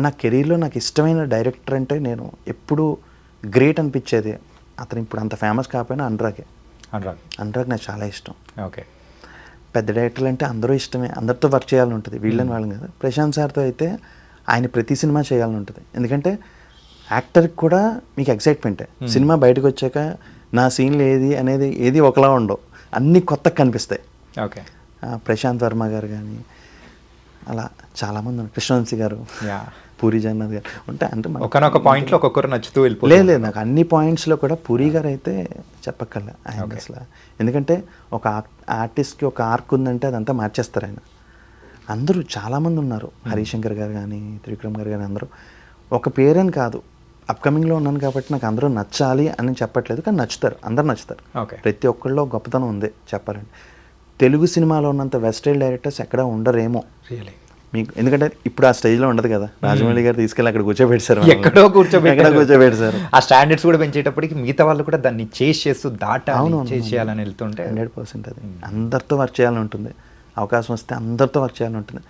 నా కెరీర్లో నాకు ఇష్టమైన డైరెక్టర్ అంటే నేను ఎప్పుడు గ్రేట్ అనిపించేది అతను ఇప్పుడు అంత ఫేమస్ కాకపోయినా అనురాగ్ నాకు చాలా ఇష్టం. ఓకే, పెద్ద డైరెక్టర్లు అంటే అందరూ ఇష్టమే, అందరితో వర్క్ చేయాలని ఉంటుంది, వీళ్ళని వాళ్ళని కదా. ప్రశాంత్ సార్తో అయితే ఆయన ప్రతి సినిమా చేయాలని ఉంటుంది. ఎందుకంటే యాక్టర్కి కూడా మీకు ఎక్సైట్మెంటే, సినిమా బయటకు వచ్చాక నా సీన్లు ఏది ఒకలా ఉండవు, అన్నీ కొత్తగా కనిపిస్తాయి. ఓకే, ప్రశాంత్ వర్మ గారు కానీ అలా చాలామంది ఉన్నారు, కృష్ణవంశీ గారు, పూరి జగన్నాథ్ గారు ఉంటే అంటే ఒకనొక పాయింట్లో ఒక్కొక్కరు నచ్చుతూ లేదు నాకు అన్ని పాయింట్స్లో కూడా పూరి గారు అయితే చెప్పక్కర్లే ఆయన అసలు. ఎందుకంటే ఒక ఆర్టిస్ట్కి ఒక ఆర్క్ ఉందంటే అదంతా మార్చేస్తారు ఆయన. అందరూ చాలామంది ఉన్నారు, హరిశంకర్ గారు కానీ త్రివిక్రమ్ గారు కానీ అందరూ. ఒక పేరని కాదు, అప్కమింగ్లో ఉన్నాను కాబట్టి నాకు అందరూ నచ్చాలి అని చెప్పట్లేదు, కానీ నచ్చుతారు, అందరూ నచ్చుతారు. ప్రతి ఒక్కళ్ళలో గొప్పతనం ఉంది చెప్పాలంటే. తెలుగు సినిమాలో ఉన్నంత వెస్టైల్ డైరెక్టర్స్ ఎక్కడా ఉండరేమో మీకు, ఎందుకంటే ఇప్పుడు ఆ స్టేజ్లో ఉండదు కదా. రాజమౌళి గారు తీసుకెళ్ళి అక్కడ కూర్చోబెట్టారు, ఎక్కడో కూర్చోబెట్టారు. ఆ స్టాండర్డ్స్ కూడా పెంచేటప్పటికి మిగతా వాళ్ళు కూడా దాన్ని చేస్తూ చేయాలని వెళ్తుంటే 100% అది అందరితో వర్క్ చేయాలని ఉంటుంది, అవకాశం వస్తే అందరితో వర్క్ చేయాలని ఉంటుంది.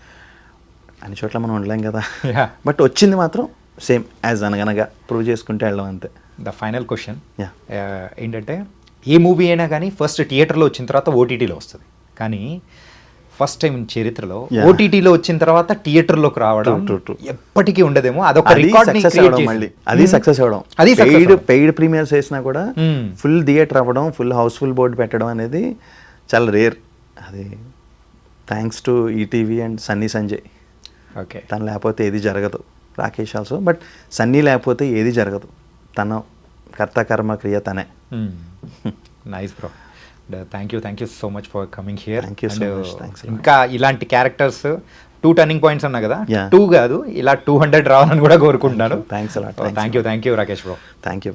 అన్ని చోట్ల మనం ఉండలేం కదా, బట్ వచ్చింది మాత్రం సేమ్ యాజ్ అనగనగా ప్రూవ్ చేసుకుంటే వెళ్ళాం అంతే. ద ఫైనల్ క్వశ్చన్ ఏంటంటే, ఏ మూవీ అయినా కానీ ఫస్ట్ థియేటర్లో వచ్చిన తర్వాత ఓటీటీలో వస్తుంది, కానీ ఫస్ట్ టైం చరిత్రలో ఓటీటీలో వచ్చిన తర్వాత థియేటర్లోకి రావడం ఎప్పటికీ ఉండదేమో, అదొక రికార్డ్. మళ్ళీ అది సక్సెస్ అవ్వడం, పెయిడ్ ప్రీమియర్స్ వేసినా కూడా ఫుల్ థియేటర్ అవ్వడం, ఫుల్ హౌస్ఫుల్ బోర్డు పెట్టడం అనేది చాలా రేర్. అది thanks to ETV and Sunny Sanjay. Okay, తను లేకపోతే ఏది జరగదు. రాకేష్ ఆల్సో, బట్ సన్నీ లేకపోతే ఏది జరగదు. తన కర్త కర్మ క్రియ తనే. Nice bro, thank you so much for coming here. Thanks. ఇంకా ఇలాంటి క్యారెక్టర్స్ 2 టర్నింగ్ పాయింట్స్ అన్నా కదా, 2 కాదు ఇలా 200 రావాలని కూడా కోరుకుంటున్నాను. Thanks thank you Rakesh bro. Thank you.